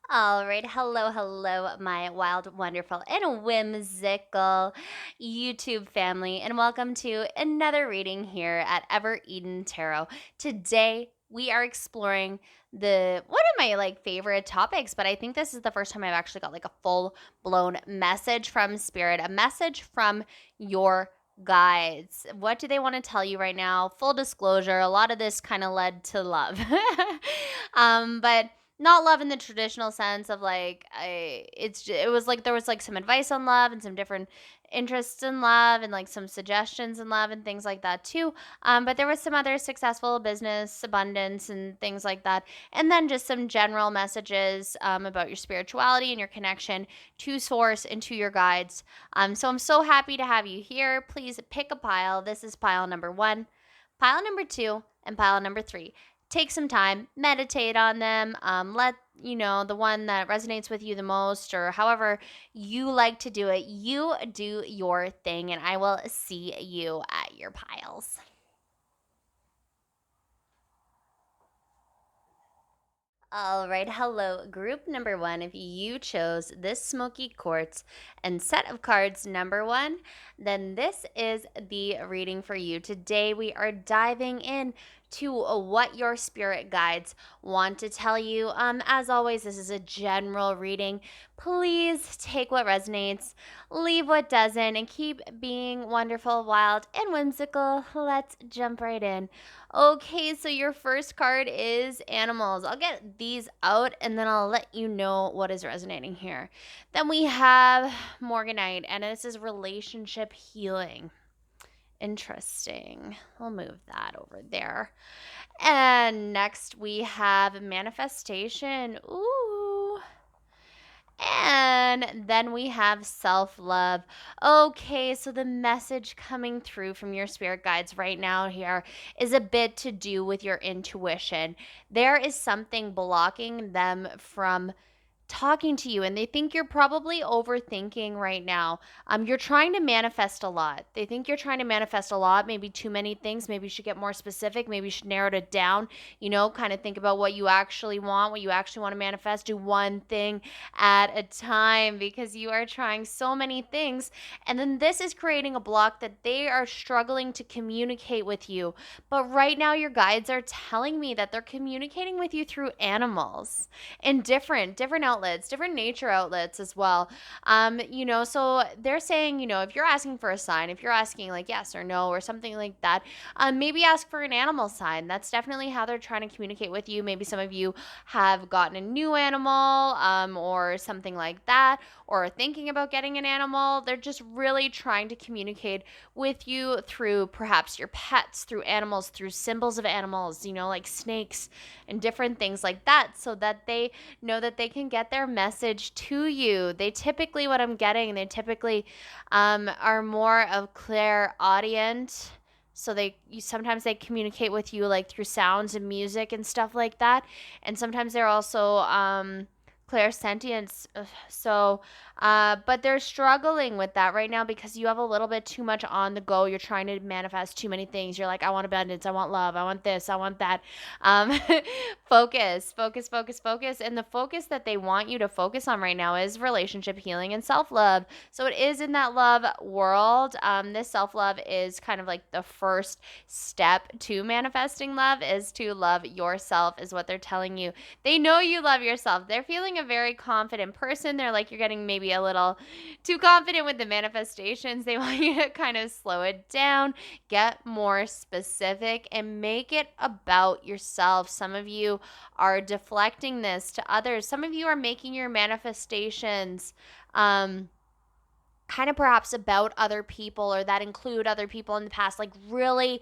All right. Hello, my wild, wonderful, and whimsical YouTube family, and welcome to another reading here at Ever Eden Tarot. Today, we are exploring the one of my favorite topics, but I think this is the first time I've actually got like a full blown message from spirit, a message from your guides. What do they want to tell you right now? Full disclosure, a lot of this kind of led to love. But not love in the traditional sense of it was like there was like some advice on love and some different interests in love and like some suggestions in love and things like that too. But there was some other successful business abundance and things like that, and then just some general messages about your spirituality and your connection to source and to your guides. So I'm so happy to have you here. Please pick a pile. This is pile number 1, pile number 2, and pile number 3. Take some time, meditate on them. Let the one that resonates with you the most, or however you like to do it, you do your thing, and I will see you at your piles. All right, hello, group number 1. If you chose this smoky quartz and set of cards number 1, then this is the reading for you. Today, we are diving in to what your spirit guides want to tell you. As always, this is a general reading. Please take what resonates, leave what doesn't, and keep being wonderful, wild, and whimsical. Let's jump right in. Okay, so your first card is animals. I'll get these out and then I'll let you know what is resonating here. Then we have Morganite, and this is relationship healing. Interesting. I'll move that over there. And next we have manifestation. Ooh. And then we have self love. Okay, so the message coming through from your spirit guides right now here is a bit to do with your intuition. There is something blocking them from talking to you, and they think you're probably overthinking right now. You're trying to manifest a lot. They think you're trying to manifest a lot, maybe too many things. Maybe you should get more specific. Maybe you should narrow it down, kind of think about what you actually want, what you actually want to manifest. Do one thing at a time, because you are trying so many things. And then this is creating a block that they are struggling to communicate with you. But right now, your guides are telling me that they're communicating with you through animals and different outlets, different nature outlets as well. So they're saying, if you're asking for a sign, if you're asking like yes or no or something like that, maybe ask for an animal sign. That's definitely how they're trying to communicate with you. Maybe some of you have gotten a new animal, or something like that, or are thinking about getting an animal. They're just really trying to communicate with you through perhaps your pets, through animals, through symbols of animals, like snakes and different things like that, so that they know that they can get their message to you. They typically, what I'm getting, they typically are more of clairaudient. So sometimes they communicate with you like through sounds and music and stuff like that. And sometimes they're also clairsentience. But they're struggling with that right now because you have a little bit too much on the go. You're trying to manifest too many things. You're like, I want abundance, I want love, I want this, I want that. Um, focus. And the focus that they want you to focus on right now is relationship healing and self love. So it is in that love world. This self love is kind of like the first step to manifesting love, is to love yourself, is what they're telling you. They know you love yourself. They're feeling a very confident person. They're like, you're getting maybe a little too confident with the manifestations. They want you to kind of slow it down, get more specific, and make it about yourself. Some of you are deflecting this to others. Some of you are making your manifestations kind of perhaps about other people, or that include other people in the past, like really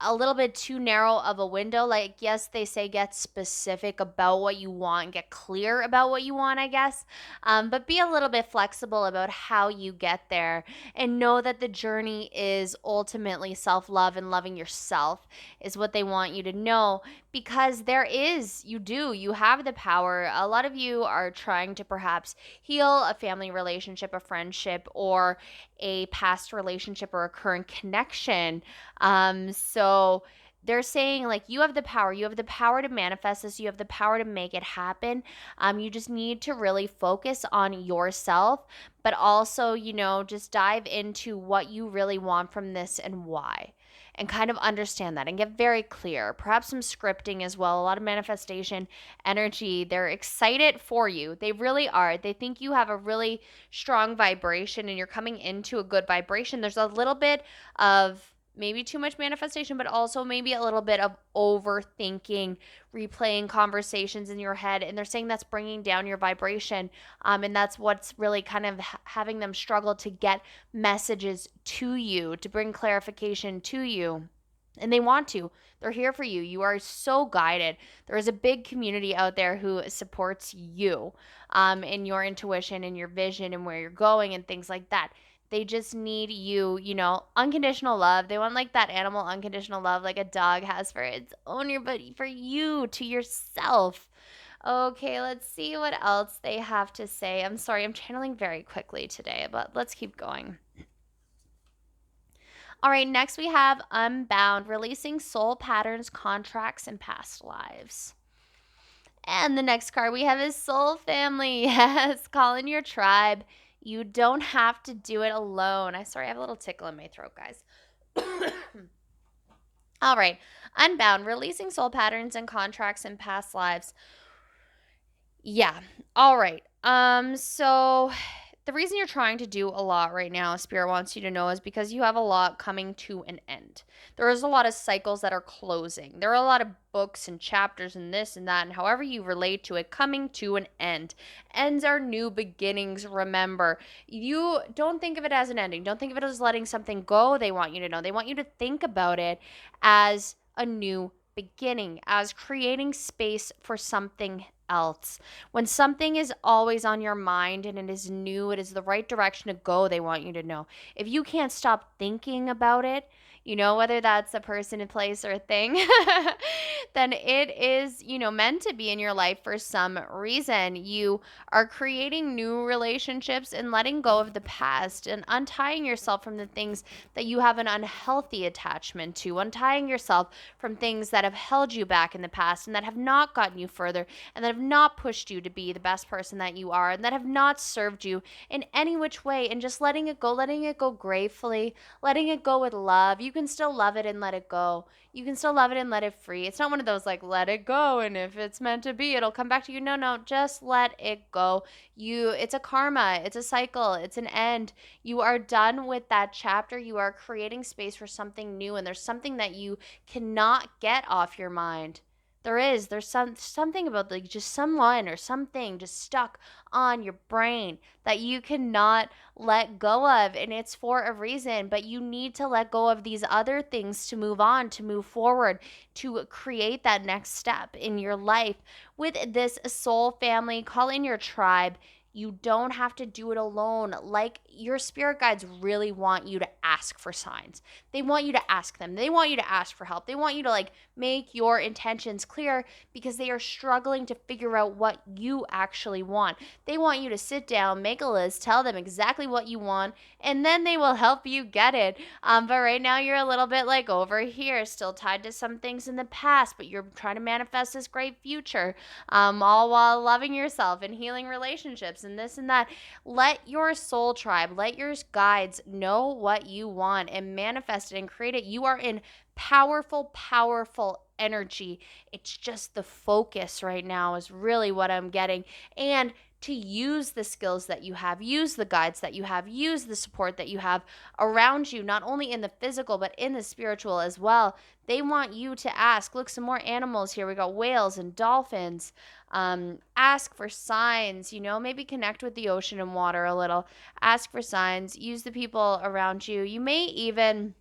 a little bit too narrow of a window. Like, yes, they say get specific about what you want, get clear about what you want, I guess, but be a little bit flexible about how you get there, and know that the journey is ultimately self-love, and loving yourself is what they want you to know, because you have the power. A lot of you are trying to perhaps heal a family relationship, a friendship, or a past relationship, or a current connection. So they're saying like you have the power. You have the power to manifest this. You have the power to make it happen. You just need to really focus on yourself, but also, just dive into what you really want from this and why. And kind of understand that and get very clear. Perhaps some scripting as well. A lot of manifestation energy. They're excited for you. They really are. They think you have a really strong vibration and you're coming into a good vibration. There's a little bit of maybe too much manifestation, but also maybe a little bit of overthinking, replaying conversations in your head. And they're saying that's bringing down your vibration. And that's what's really kind of having them struggle to get messages to you, to bring clarification to you. And they want to. They're here for you. You are so guided. There is a big community out there who supports you in your intuition and your vision and where you're going and things like that. They just need you, unconditional love. They want like that animal unconditional love like a dog has for its owner, but for you, to yourself. Okay, let's see what else they have to say. I'm sorry, I'm channeling very quickly today, but let's keep going. All right, next we have Unbound, releasing soul patterns, contracts, and past lives. And the next card we have is Soul Family. Yes, call in your tribe. You don't have to do it alone. I have a little tickle in my throat, guys. All right, Unbound, releasing soul patterns and contracts in past lives. Yeah. All right. So the reason you're trying to do a lot right now, Spirit wants you to know, is because you have a lot coming to an end. There is a lot of cycles that are closing. There are a lot of books and chapters and this and that, and however you relate to it, coming to an end. Ends are new beginnings, remember. You don't think of it as an ending. Don't think of it as letting something go, they want you to know. They want you to think about it as a new beginning, as creating space for something else. When something is always on your mind and it is new, it is the right direction to go, they want you to know. If you can't stop thinking about it, whether that's a person, a place, or a thing, then it is, meant to be in your life for some reason. You are creating new relationships and letting go of the past and untying yourself from the things that you have an unhealthy attachment to, untying yourself from things that have held you back in the past and that have not gotten you further and that have not pushed you to be the best person that you are and that have not served you in any which way, and just letting it go gratefully, letting it go with love. You can still love it and let it go. You can still love it and let it free. It's not one of those like, let it go, and if it's meant to be, it'll come back to you. No, just let it go. It's a karma, it's a cycle, it's an end. You are done with that chapter. You are creating space for something new, and there's something that you cannot get off your mind. There's something about like just someone or something just stuck on your brain that you cannot let go of, and it's for a reason. But you need to let go of these other things to move on, to move forward, to create that next step in your life. With this soul family, call in your tribe. You don't have to do it alone. Like, your spirit guides really want you to ask for signs. They want you to ask them. They want you to ask for help. They want you to like make your intentions clear because they are struggling to figure out what you actually want. They want you to sit down, make a list, tell them exactly what you want, and then they will help you get it. But right now you're a little bit like over here, still tied to some things in the past, but you're trying to manifest this great future, all while loving yourself and healing relationships and this and that. Let your soul tribe, let your guides know what you want and manifest it and create it. You are in powerful energy. It's just the focus right now is really what I'm getting. And to use the skills that you have, use the guides that you have, use the support that you have around you, not only in the physical, but in the spiritual as well. They want you to ask. Look, some more animals here. We got whales and dolphins. Ask for signs, maybe connect with the ocean and water a little. Ask for signs. Use the people around you. You may even,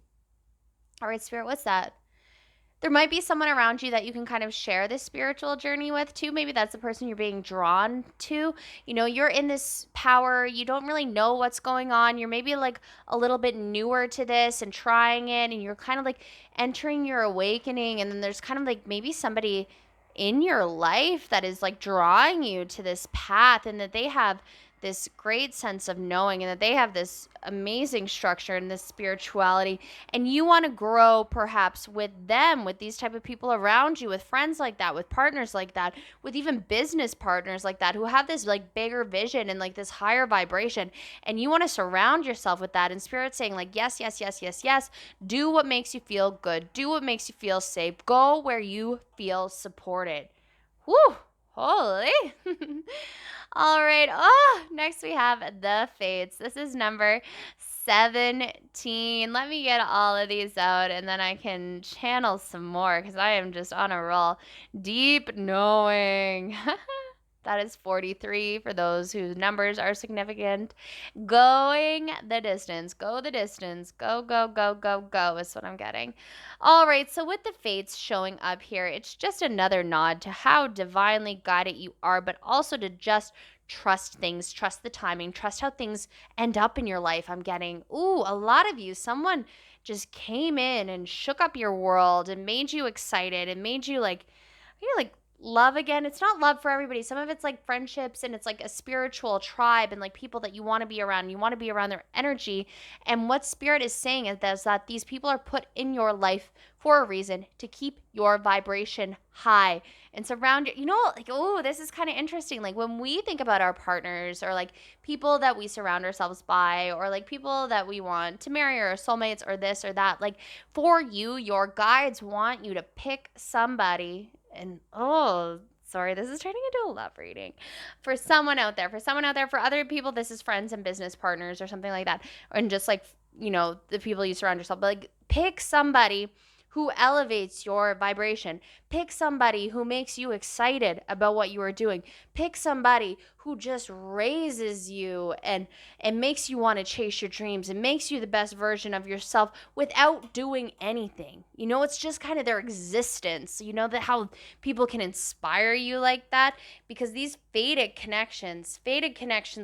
all right, Spirit, what's that? There might be someone around you that you can kind of share this spiritual journey with too. Maybe that's the person you're being drawn to. You're in this power. You don't really know what's going on. You're maybe like a little bit newer to this and trying it, and you're kind of like entering your awakening. And then there's kind of like maybe somebody in your life that is like drawing you to this path, and that they have this great sense of knowing, and that they have this amazing structure and this spirituality, and you want to grow perhaps with them, with these type of people around you, with friends like that, with partners like that, with even business partners like that who have this like bigger vision and like this higher vibration, and you want to surround yourself with that. And spirit saying like, yes, yes, yes, yes, yes, do what makes you feel good, do what makes you feel safe, go where you feel supported. Whew, holy. All right. Oh, next we have the Fates. This is number 17. Let me get all of these out and then I can channel some more because I am just on a roll. Deep knowing. That is 43 for those whose numbers are significant. Going the distance. Go the distance. Go, go, go, go, go is what I'm getting. All right, so with the fates showing up here, it's just another nod to how divinely guided you are, but also to just trust things, trust the timing, trust how things end up in your life. I'm getting, a lot of you, someone just came in and shook up your world and made you excited and made you like, love again. It's not love for everybody. Some of it's like friendships and it's like a spiritual tribe and like people that you want to be around. You want to be around their energy. And what spirit is saying is that these people are put in your life for a reason to keep your vibration high and surround you. Like, this is kind of interesting. Like when we think about our partners or like people that we surround ourselves by or like people that we want to marry or soulmates or this or that, like for you, your guides want you to pick somebody. And sorry, this is turning into a love reading for someone out there. For other people, this is friends and business partners or something like that. And just like, the people you surround yourself. But like pick somebody who elevates your vibration. Pick somebody who makes you excited about what you are doing. Pick somebody who just raises you and makes you want to chase your dreams and makes you the best version of yourself without doing anything. It's just kind of their existence. That how people can inspire you like that, because these fated connections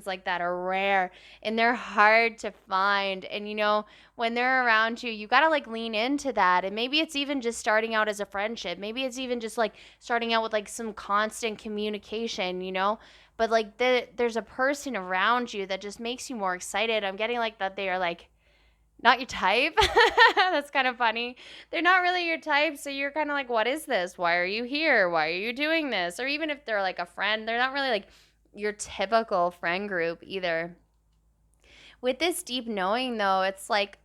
like that are rare and they're hard to find. And when they're around you, you got to like lean into that. And maybe it's even just starting out as a friendship. Maybe it's even just like starting out with like some constant communication, but like there's a person around you that just makes you more excited. I'm getting like that they are like not your type. That's kind of funny. They're not really your type, so you're kind of like, what is this? Why are you here? Why are you doing this? Or even if they're like a friend, they're not really like your typical friend group either. With this deep knowing though, it's like,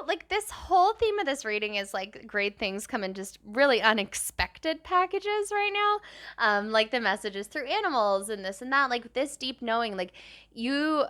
like this whole theme of this reading is like great things come in just really unexpected packages right now. Like the messages through animals and this and that. Like this deep knowing, like you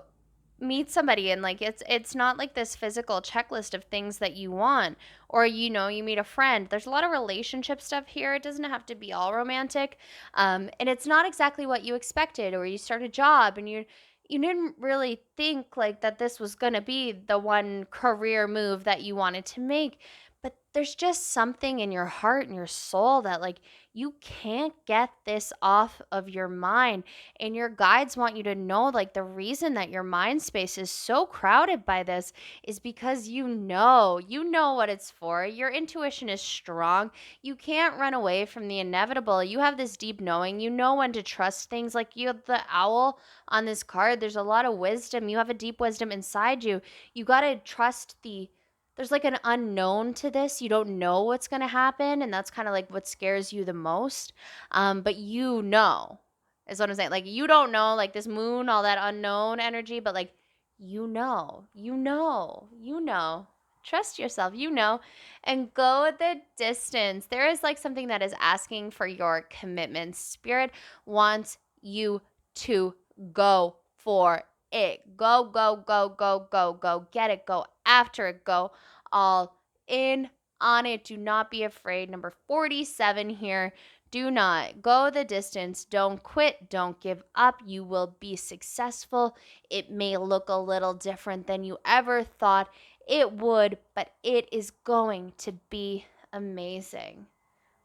meet somebody and like it's not like this physical checklist of things that you want, or you meet a friend. There's a lot of relationship stuff here. It doesn't have to be all romantic, and it's not exactly what you expected. Or you start a job and you didn't really think like that this was going to be the one career move that you wanted to make, but there's just something in your heart and your soul that like you can't get this off of your mind. And your guides want you to know like the reason that your mind space is so crowded by this is because you know what it's for. Your intuition is strong. You can't run away from the inevitable. You have this deep knowing. You know when to trust things. Like you have the owl on this card. There's a lot of wisdom. You have a deep wisdom inside you. You got to trust there's like an unknown to this. You don't know what's going to happen. And that's kind of like what scares you the most. But is what I'm saying. Like, you don't know, like this moon, all that unknown energy, but like, trust yourself, and go the distance. There is like something that is asking for your commitment. Spirit wants you to go for it. Go, go, go, go, go, go. Get it. Go after it. Go all in on it. Do not be afraid. Number 47 here. Do not go the distance. Don't quit. Don't give up. You will be successful. It may look a little different than you ever thought it would, but it is going to be amazing.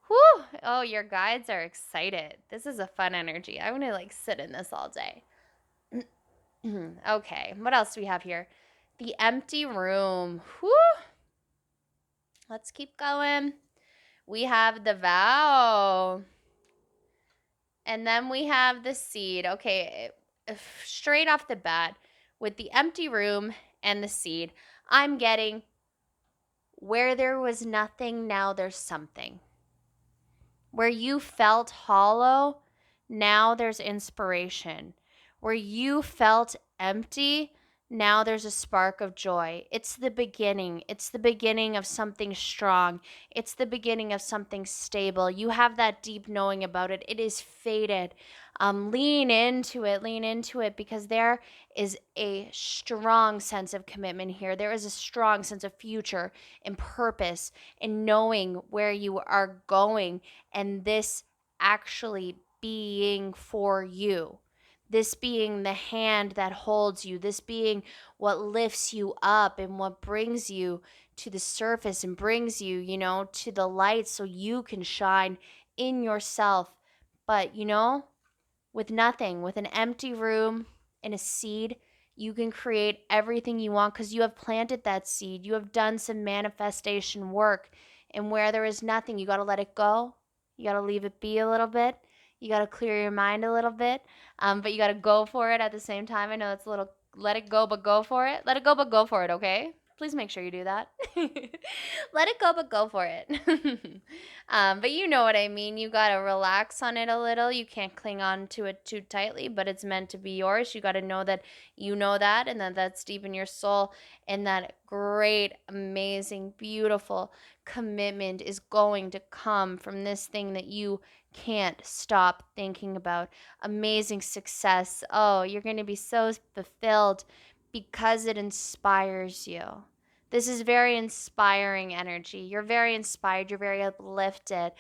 Whew. Oh, your guides are excited. This is a fun energy. I want to like sit in this all day. Okay, what else do we have here? The empty room. Whew. Let's keep going. We have the vow. And then we have the seed. Okay, straight off the bat, with the empty room and the seed, I'm getting where there was nothing, now there's something. Where you felt hollow, now there's inspiration. Where you felt empty, now there's a spark of joy. It's the beginning. It's the beginning of something strong. It's the beginning of something stable. You have that deep knowing about it. It is fated. Lean into it because there is a strong sense of commitment here. There is a strong sense of future and purpose and knowing where you are going, and this actually being for you. This being the hand that holds you, this being what lifts you up and what brings you to the surface and brings you, to the light so you can shine in yourself. But, with nothing, with an empty room and a seed, you can create everything you want because you have planted that seed. You have done some manifestation work. And where there is nothing, you got to let it go. You got to leave it be a little bit. You got to clear your mind a little bit. But you got to go for it at the same time. I know it's a little let it go, but go for it. Let it go, but go for it, okay? Please make sure you do that. Let it go, but go for it. But you know what I mean. You got to relax on it a little. You can't cling on to it too tightly, but it's meant to be yours. You got to know that you know that and that that's deep in your soul. And that great, amazing, beautiful commitment is going to come from this thing that you can't stop thinking about. Amazing success. Oh, you're going to be so fulfilled because it inspires you. This is very inspiring energy. You're very inspired. You're very uplifted.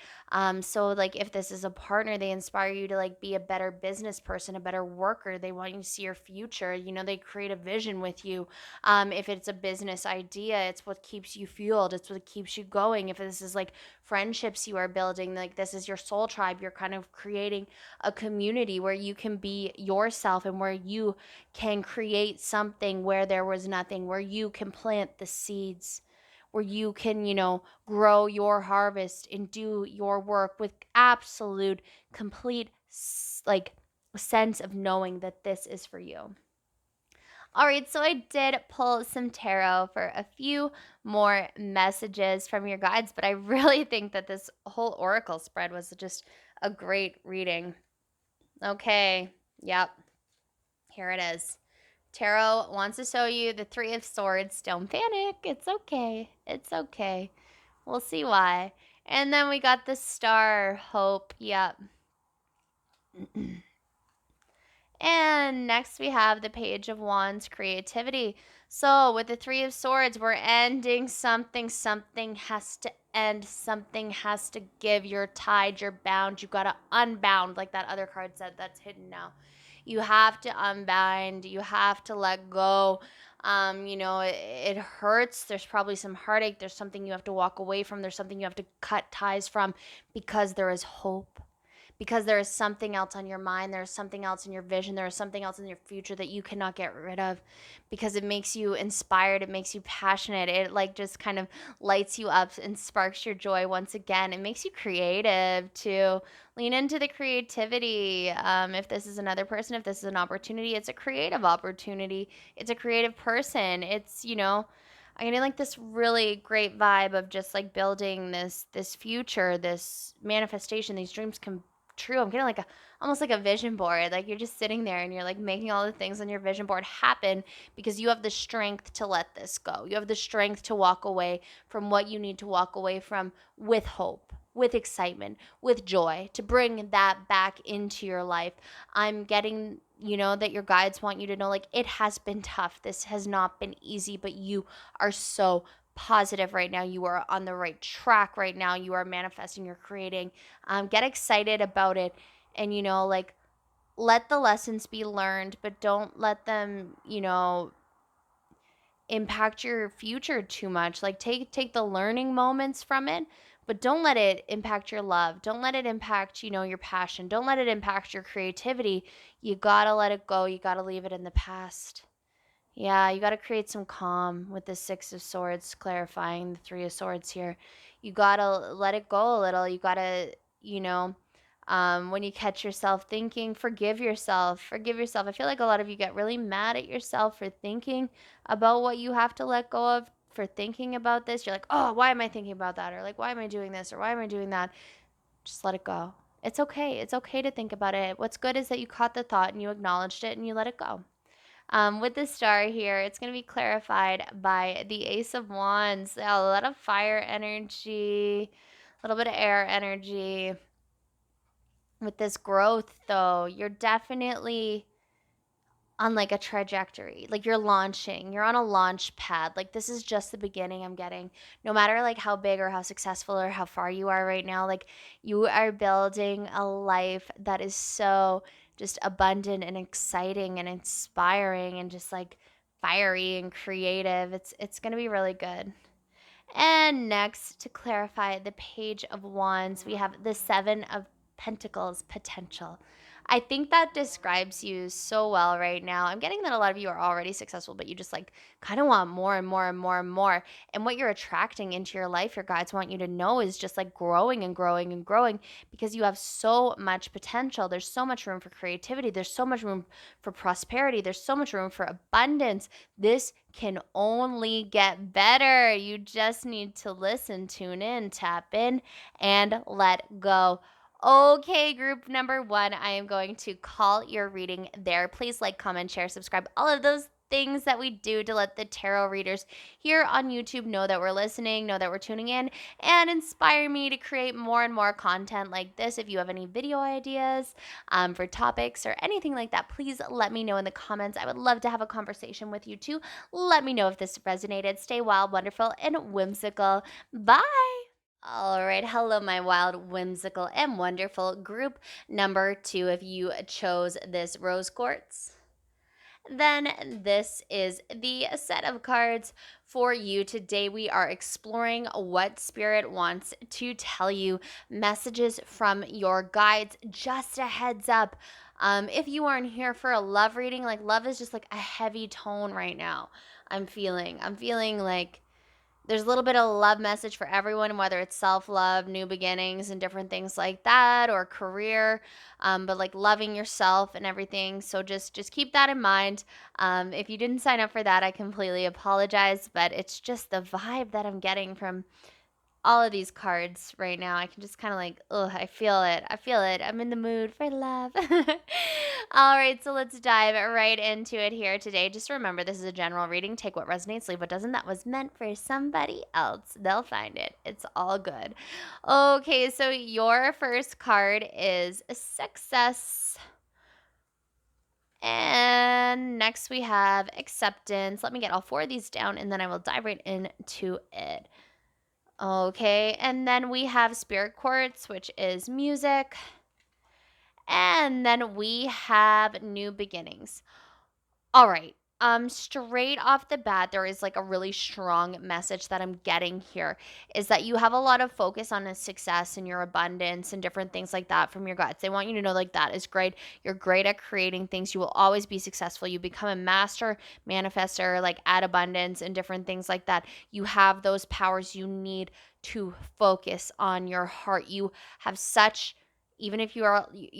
So like if this is a partner, they inspire you to like be a better business person, a better worker. They want you to see your future. They create a vision with you. If it's a business idea, it's what keeps you fueled. It's what keeps you going. If this is like friendships you are building, like this is your soul tribe, you're kind of creating a community where you can be yourself and where you can create something where there was nothing, where you can plant the seeds, where you can, grow your harvest and do your work with absolute, complete, like, sense of knowing that this is for you. All right, so I did pull some tarot for a few more messages from your guides, but I really think that this whole oracle spread was just a great reading. Okay, yep, here it is. Tarot wants to show you the Three of Swords. Don't panic. It's okay. It's okay. We'll see why. And then we got the Star, Hope. Yep. And next we have the Page of Wands, Creativity. So with the Three of Swords, we're ending something. Something has to end. Something has to give. You're tied. You're bound. You got to unbound, like that other card said that's hidden now. You have to unbind. You have to let go. It hurts. There's probably some heartache. There's something you have to walk away from. There's something you have to cut ties from because there is hope, because there is something else on your mind, there is something else in your vision, there is something else in your future that you cannot get rid of, because it makes you inspired, it makes you passionate, it like just kind of lights you up and sparks your joy once again. It makes you creative too. Lean into the creativity. If this is another person, if this is an opportunity, it's a creative opportunity. It's a creative person. I'm getting like this really great vibe of just like building this future, this manifestation, these dreams come true. I'm getting like almost like a vision board. Like you're just sitting there and you're like making all the things on your vision board happen because you have the strength to let this go. You have the strength to walk away from what you need to walk away from with hope, with excitement, with joy, to bring that back into your life. I'm getting, that your guides want you to know like it has been tough. This has not been easy, but you are so positive right now. You are on the right track right now. You are manifesting, you're creating. Get excited about it. And, like let the lessons be learned, but don't let them, impact your future too much. Like take the learning moments from it, but don't let it impact your love. Don't let it impact, your passion. Don't let it impact your creativity. You got to let it go. You got to leave it in the past. Yeah, you got to create some calm with the Six of Swords, clarifying the Three of Swords here. You got to let it go a little. You got to, When you catch yourself thinking, forgive yourself. Forgive yourself. I feel like a lot of you get really mad at yourself for thinking about what you have to let go of, for thinking about this. You're like, oh, why am I thinking about that? Or like, why am I doing this? Or why am I doing that? Just let it go. It's okay. It's okay to think about it. What's good is that you caught the thought and you acknowledged it and you let it go. With the star here, it's going to be clarified by the Ace of Wands. A lot of fire energy, a little bit of air energy. With this growth, though, you're definitely on like a trajectory. Like you're launching, you're on a launch pad. Like this is just the beginning. I'm getting, no matter like how big or how successful or how far you are right now, like you are building a life that is so just abundant and exciting and inspiring and just like fiery and creative. It's going to be really good. And next, to clarify the Page of Wands, we have the Seven of Pentacles potential. I think that describes you so well right now. I'm getting that a lot of you are already successful, but you just like kind of want more and more and more and more. And what you're attracting into your life, your guides want you to know, is just like growing and growing and growing, because you have so much potential. There's so much room for creativity. There's so much room for prosperity. There's so much room for abundance. This can only get better. You just need to listen, tune in, tap in, and let go. Okay, group number one, I am going to call your reading there. Please like, comment, share, subscribe, all of those things that we do to let the tarot readers here on YouTube know that we're listening, know that we're tuning in, and inspire me to create more and more content like this. If you have any video ideas for topics or anything like that, please let me know in the comments. I would love to have a conversation with you too. Let me know if this resonated. Stay wild, wonderful, and whimsical. Bye. All right. Hello, my wild, whimsical, and wonderful group number two. If you chose this rose quartz, then this is the set of cards for you. Today we are exploring what Spirit wants to tell you, messages from your guides. Just a heads up, if you aren't here for a love reading, like love is just like a heavy tone right now. I'm feeling like there's a little bit of love message for everyone, whether it's self-love, new beginnings, and different things like that, or career, but like loving yourself and everything. So just keep that in mind. If you didn't sign up for that, I completely apologize, but it's just the vibe that I'm getting from all of these cards right now. I can just kind of like, oh, I feel it. I feel it. I'm in the mood for love. All right, so let's dive right into it here today. Just remember, this is a general reading. Take what resonates, leave what doesn't. That was meant for somebody else. They'll find it. It's all good. Okay, so your first card is success. And next we have acceptance. Let me get all four of these down and then I will dive right into it. Okay, and then we have spirit quartz, which is music. And then we have new beginnings. All right. Straight off the bat, there is like a really strong message that I'm getting here, is that you have a lot of focus on the success and your abundance and different things like that from your guides. They want you to know like that is great. You're great at creating things. You will always be successful. You become a master manifester, like at abundance and different things like that. You have those powers you need to focus on your heart. You have such, even if you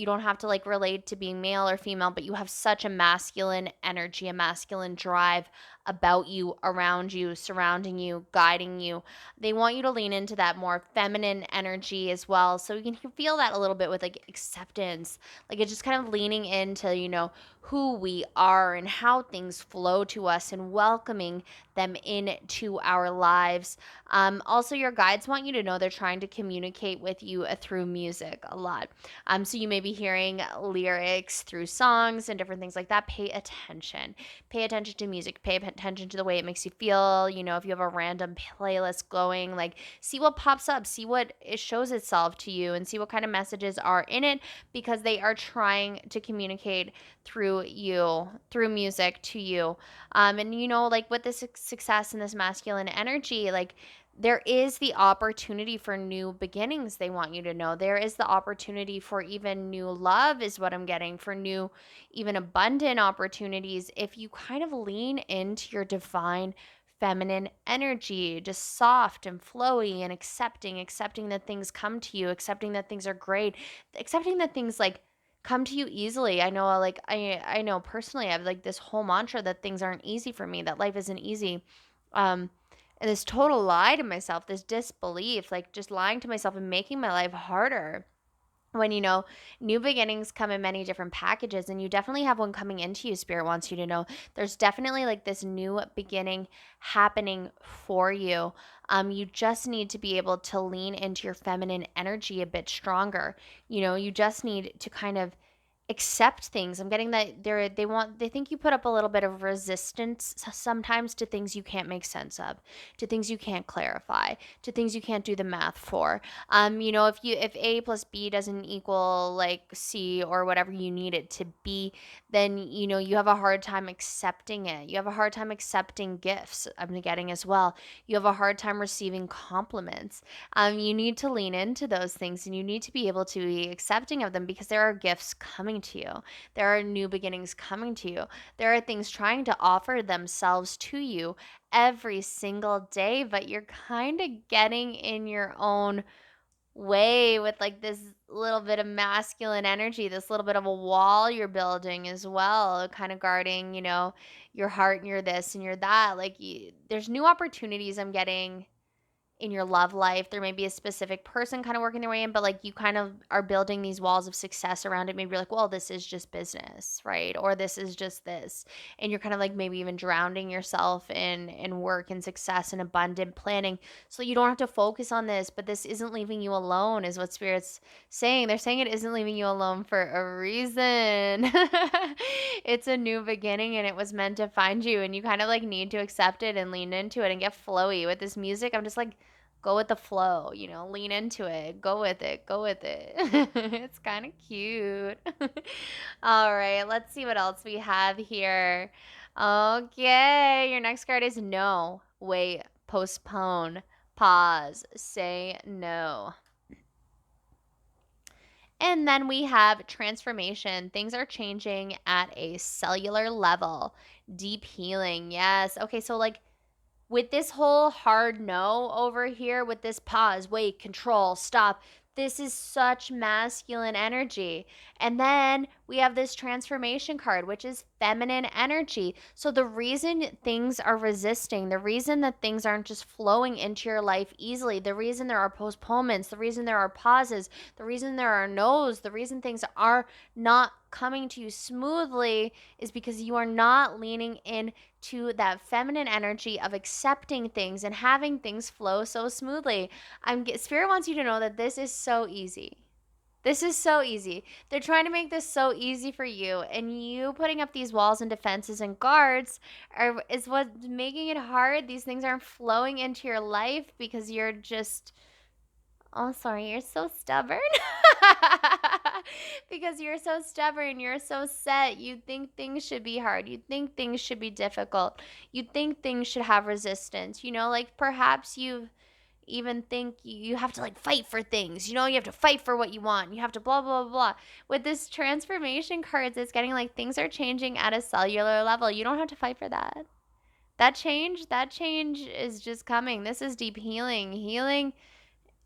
don't have to like relate to being male or female, but you have such a masculine energy, a masculine drive about you, around you, surrounding you, guiding you. They want you to lean into that more feminine energy as well. So you can feel that a little bit with like acceptance. Like it's just kind of leaning into, who we are and how things flow to us and welcoming them into our lives. Also, your guides want you to know they're trying to communicate with you through music a lot. So you may be hearing lyrics through songs and different things like that. Pay attention. Pay attention to music. Pay attention to the way it makes you feel. If you have a random playlist going, like see what pops up, see what it shows itself to you, and see what kind of messages are in it, because they are trying to communicate through you, through music to you. And like with this success and this masculine energy, like there is the opportunity for new beginnings. They want you to know there is the opportunity for even new love, is what I'm getting, for new, even abundant opportunities if you kind of lean into your divine feminine energy, just soft and flowy and accepting that things come to you, accepting that things are great, accepting that things like come to you easily. I know like I know personally I have like this whole mantra that things aren't easy for me, that life isn't easy. Um and this total lie to myself, this disbelief, like just lying to myself and making my life harder when new beginnings come in many different packages, and you definitely have one coming into you. Spirit wants you to know there's definitely like this new beginning happening for you. You just need to be able to lean into your feminine energy a bit stronger. You just need to kind of accept things. I'm getting that they think you put up a little bit of resistance sometimes to things you can't make sense of, to things you can't clarify, to things you can't do the math for. If A plus B doesn't equal like C or whatever you need it to be, then you have a hard time accepting it. You have a hard time accepting gifts. I'm getting as well. You have a hard time receiving compliments. You need to lean into those things, and you need to be able to be accepting of them, because there are gifts coming to you. There are new beginnings coming to you. There are things trying to offer themselves to you every single day, but you're kind of getting in your own way with like this little bit of masculine energy, this little bit of a wall you're building as well, kind of guarding, your heart and your this and your that. Like there's new opportunities I'm getting in your love life. There may be a specific person kind of working their way in, but like you kind of are building these walls of success around it. Maybe you're like, well, this is just business, right? Or this is just this. And you're kind of like maybe even drowning yourself in work and success and abundant planning. So you don't have to focus on this, but this isn't leaving you alone, is what Spirit's saying. They're saying it isn't leaving you alone for a reason. It's a new beginning, and it was meant to find you, and you kind of like need to accept it and lean into it and get flowy with this music. I'm just like, go with the flow, lean into it, go with it, go with it. It's kind of cute. All right, let's see what else we have here. Okay, your next card is no, wait, postpone, pause, say no. And then we have transformation. Things are changing at a cellular level. Deep healing. Yes. Okay, so like with this whole hard no over here, with this pause, wait, control, stop, this is such masculine energy. And then we have this transformation card, which is feminine energy. So the reason things are resisting, the reason that things aren't just flowing into your life easily, the reason there are postponements, the reason there are pauses, the reason there are no's, the reason things are not coming to you smoothly is because you are not leaning in to that feminine energy of accepting things and having things flow so smoothly. Spirit wants you to know that this is so easy. This is so easy. They're trying to make this so easy for you, and you putting up these walls and defenses and guards is what's making it hard. These things aren't flowing into your life because you're just, oh, sorry, you're so stubborn. Because you're so stubborn, you're so set. You think things should be hard. You think things should be difficult. You think things should have resistance. Like perhaps you even think you have to like fight for things. You have to fight for what you want. You have to blah, blah, blah. With this transformation cards, it's getting like things are changing at a cellular level. You don't have to fight for that. That change is just coming. This is deep healing. Healing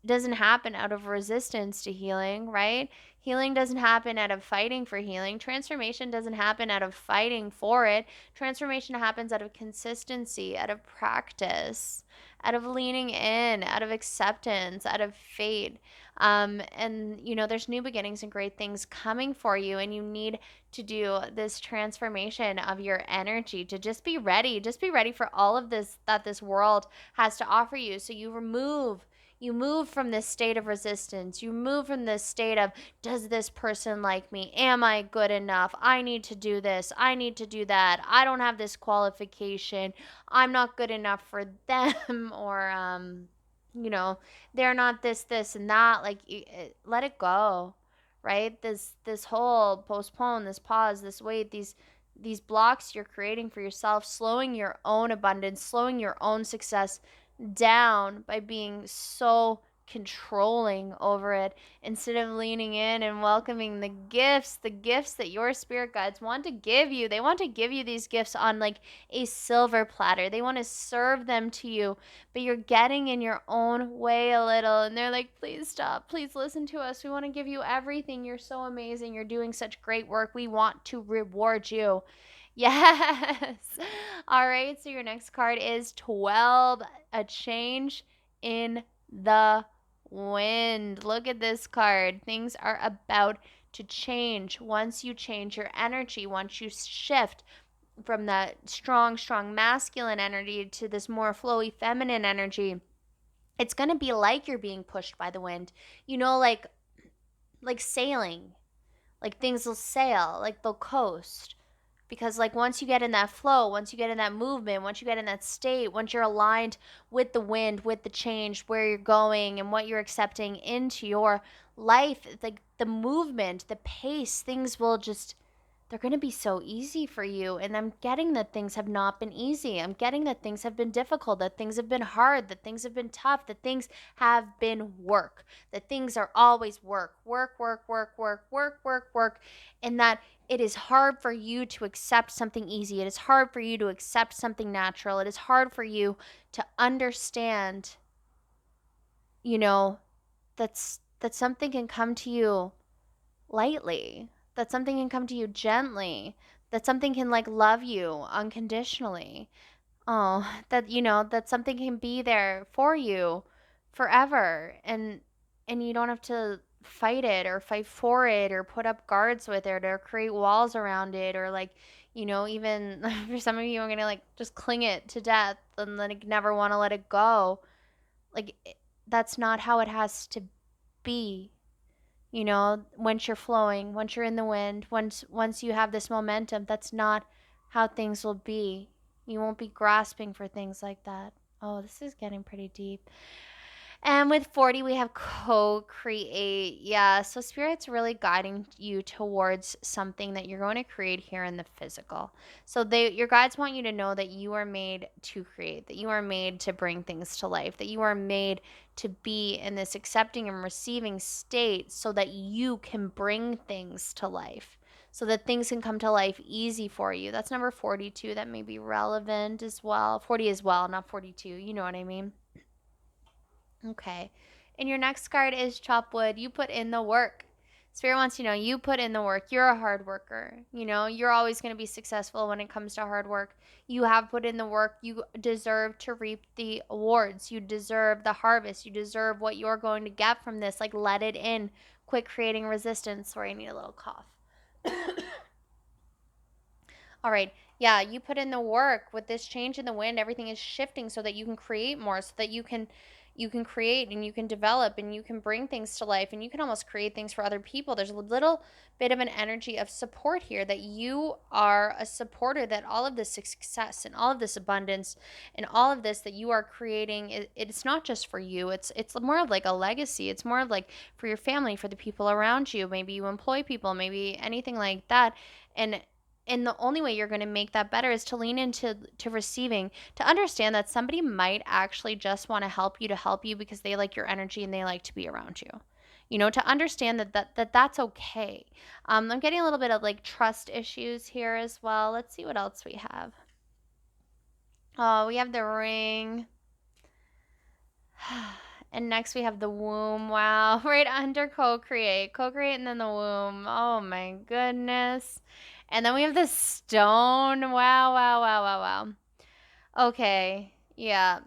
doesn't happen out of resistance to healing, right? Healing doesn't happen out of fighting for healing. Transformation doesn't happen out of fighting for it. Transformation happens out of consistency, out of practice, out of leaning in, out of acceptance, out of faith. And there's new beginnings and great things coming for you, and you need to do this transformation of your energy to just be ready. Just be ready for all of this that this world has to offer you. So you move from this state of resistance. You move from this state of, does this person like me? Am I good enough? I need to do this. I need to do that. I don't have this qualification. I'm not good enough for them. Or, they're not this, and that. Like, let it go, right? This whole postpone, this pause, this wait, these blocks you're creating for yourself, slowing your own abundance, slowing your own success down by being so controlling over it instead of leaning in and welcoming the gifts that your spirit guides want to give you. They want to give you these gifts on like a silver platter. They want to serve them to you, but you're getting in your own way a little, and they're like, please stop, please listen to us. We want to give you everything. You're so amazing. You're doing such great work. We want to reward you. Yes. All right. So your next card is 12, a change in the wind. Look at this card. Things are about to change. Once you change your energy, once you shift from that strong, strong masculine energy to this more flowy feminine energy, it's going to be like you're being pushed by the wind. You know, like sailing. Like things will sail, like they'll coast. Because like once you get in that flow, once you get in that movement, once you get in that state, once you're aligned with the wind, with the change, where you're going and what you're accepting into your life, like the movement, the pace, things will just, they're going to be so easy for you. And I'm getting that things have not been easy. I'm getting that things have been difficult, that things have been hard, that things have been tough, that things have been work, that things are always work, work, work, work, work, work, work, work. And that it is hard for you to accept something easy. It is hard for you to accept something natural. It is hard for you to understand, you know, that something can come to you lightly, that something can come to you gently, that something can like love you unconditionally. Oh, that that something can be there for you forever, and you don't have to fight it or fight for it or put up guards with it or create walls around it or like, even for some of you, I'm gonna like just cling it to death and like never want to let it go. Like that's not how it has to be. Once you're flowing, once you're in the wind, once you have this momentum, that's not how things will be. You won't be grasping for things like that. Oh, this is getting pretty deep. And with 40, we have co-create. Yeah, so Spirit's really guiding you towards something that you're going to create here in the physical. So your guides want you to know that you are made to create, that you are made to bring things to life, that you are made to be in this accepting and receiving state so that you can bring things to life, so that things can come to life easy for you. That's number 42. That may be relevant as well. 40 as well, not 42. You know what I mean? Okay. And your next card is chop wood. You put in the work. Spirit wants you to know you put in the work. You're a hard worker. You're always going to be successful when it comes to hard work. You have put in the work. You deserve to reap the awards. You deserve the harvest. You deserve what you're going to get from this. Like, let it in. Quit creating resistance. Sorry, I need a little cough. All right. Yeah, you put in the work. With this change in the wind, everything is shifting so that you can create more, so that you can create and you can develop and you can bring things to life and you can almost create things for other people. There's a little bit of an energy of support here, that you are a supporter, that all of this success and all of this abundance and all of this that you are creating, it's not just for you. It's more of like a legacy. It's more of like for your family, for the people around you. Maybe you employ people, maybe anything like that. And the only way you're going to make that better is to lean into receiving, to understand that somebody might actually just want to help you because they like your energy and they like to be around you. To understand that's okay. I'm getting a little bit of like trust issues here as well. Let's see what else we have. Oh, we have the ring. And next we have the womb. Wow. Right under co-create. Co-create and then the womb. Oh my goodness. And then we have the stone. Wow, wow, wow, wow, wow. Okay. Yeah.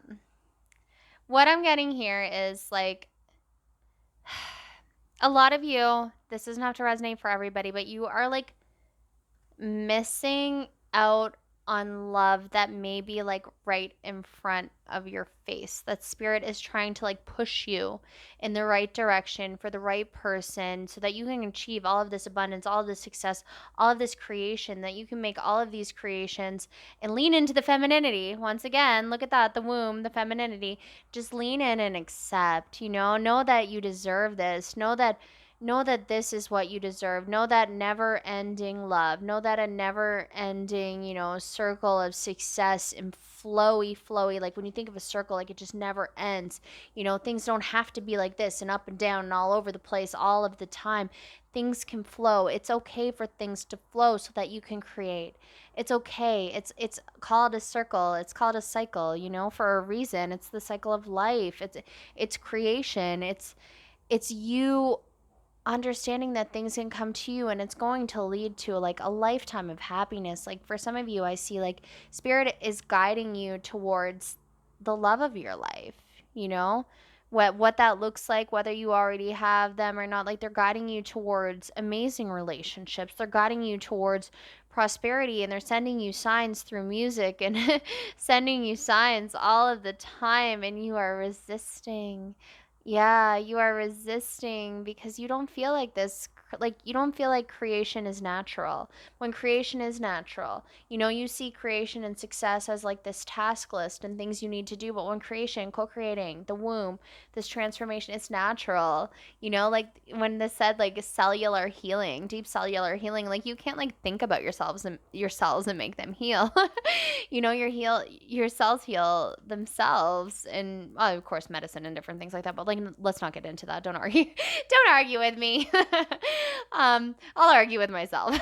What I'm getting here is like a lot of you, this doesn't have to resonate for everybody, but you are like missing out on love that may be like right in front of your face. That Spirit is trying to like push you in the right direction for the right person so that you can achieve all of this abundance, all of this success, all of this creation, that you can make all of these creations and lean into the femininity. Once again, look at that, the womb, the femininity. Just lean in and accept, know that you deserve this. Know Know that this is what you deserve. Know that never ending love. Know that a never ending, circle of success and flowy, flowy. Like when you think of a circle, like it just never ends. Things don't have to be like this and up and down and all over the place all of the time. Things can flow. It's okay for things to flow so that you can create. It's okay. It's called a circle. It's called a cycle, for a reason. It's the cycle of life. It's creation. It's you understanding that things can come to you and it's going to lead to like a lifetime of happiness. Like for some of you, I see like spirit is guiding you towards the love of your life, you know? What that looks like, whether you already have them or not, like they're guiding you towards amazing relationships. They're guiding you towards prosperity and they're sending you signs through music and sending you signs all of the time and you are resisting. Yeah, you are resisting because you don't feel like this, like you don't feel like creation is natural. When creation is natural, you see creation and success as like this task list and things you need to do. But when creation, co-creating, the womb, this transformation, it's natural. Like when this said like cellular healing, deep cellular healing, like you can't like think about your cells and make them heal. Your cells heal themselves and of course medicine and different things like that, but like let's not get into that. Don't argue. Don't argue with me. I'll argue with myself.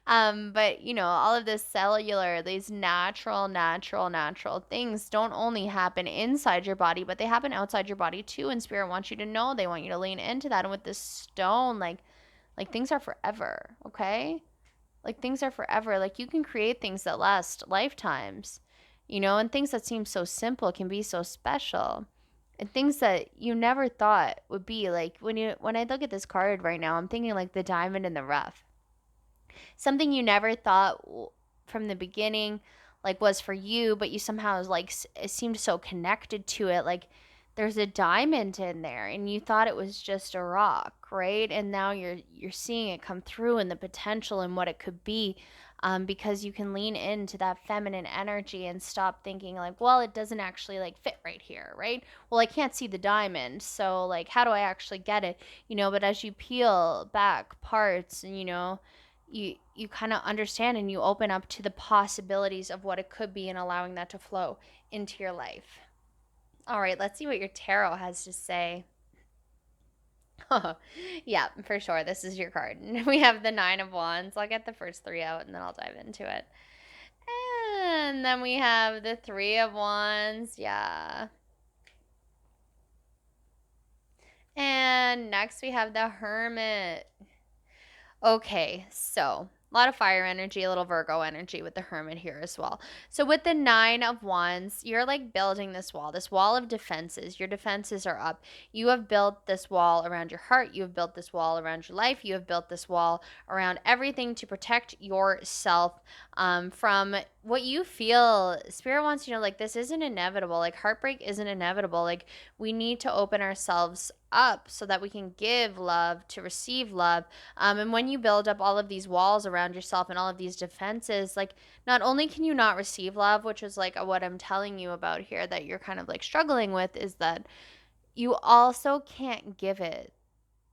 But all of this cellular, these natural things don't only happen inside your body, but they happen outside your body too. And spirit wants you to know, they want you to lean into that. And with this stone, like things are forever, okay? Like things are forever. Like you can create things that last lifetimes, and things that seem so simple can be so special. And things that you never thought would be like when I look at this card right now, I'm thinking like the diamond in the rough. Something you never thought from the beginning like was for you, but you somehow like it seemed so connected to it. Like there's a diamond in there and you thought it was just a rock, right? And now you're seeing it come through and the potential and what it could be, because you can lean into that feminine energy and stop thinking like, well, it doesn't actually like fit right here, right? Well, I can't see the diamond, so like how do I actually get it? But as you peel back parts and you kind of understand and you open up to the possibilities of what it could be and allowing that to flow into your life. All right, let's see what your tarot has to say. Yeah, for sure. This is your card. We have the Nine of Wands. I'll get the first three out and then I'll dive into it. And then we have the Three of Wands. Yeah. And next we have the Hermit. Okay, so a lot of fire energy, a little Virgo energy with the Hermit here as well. So with the Nine of Wands, you're like building this wall of defenses. Your defenses are up. You have built this wall around your heart. You have built this wall around your life. You have built this wall around everything to protect yourself, from what you feel. Spirit wants you to know, like, this isn't inevitable. Like, heartbreak isn't inevitable. Like, we need to open ourselves up so that we can give love to receive love. And when you build up all of these walls around yourself and all of these defenses, like not only can you not receive love, which is like what I'm telling you about here that you're kind of like struggling with, is that you also can't give it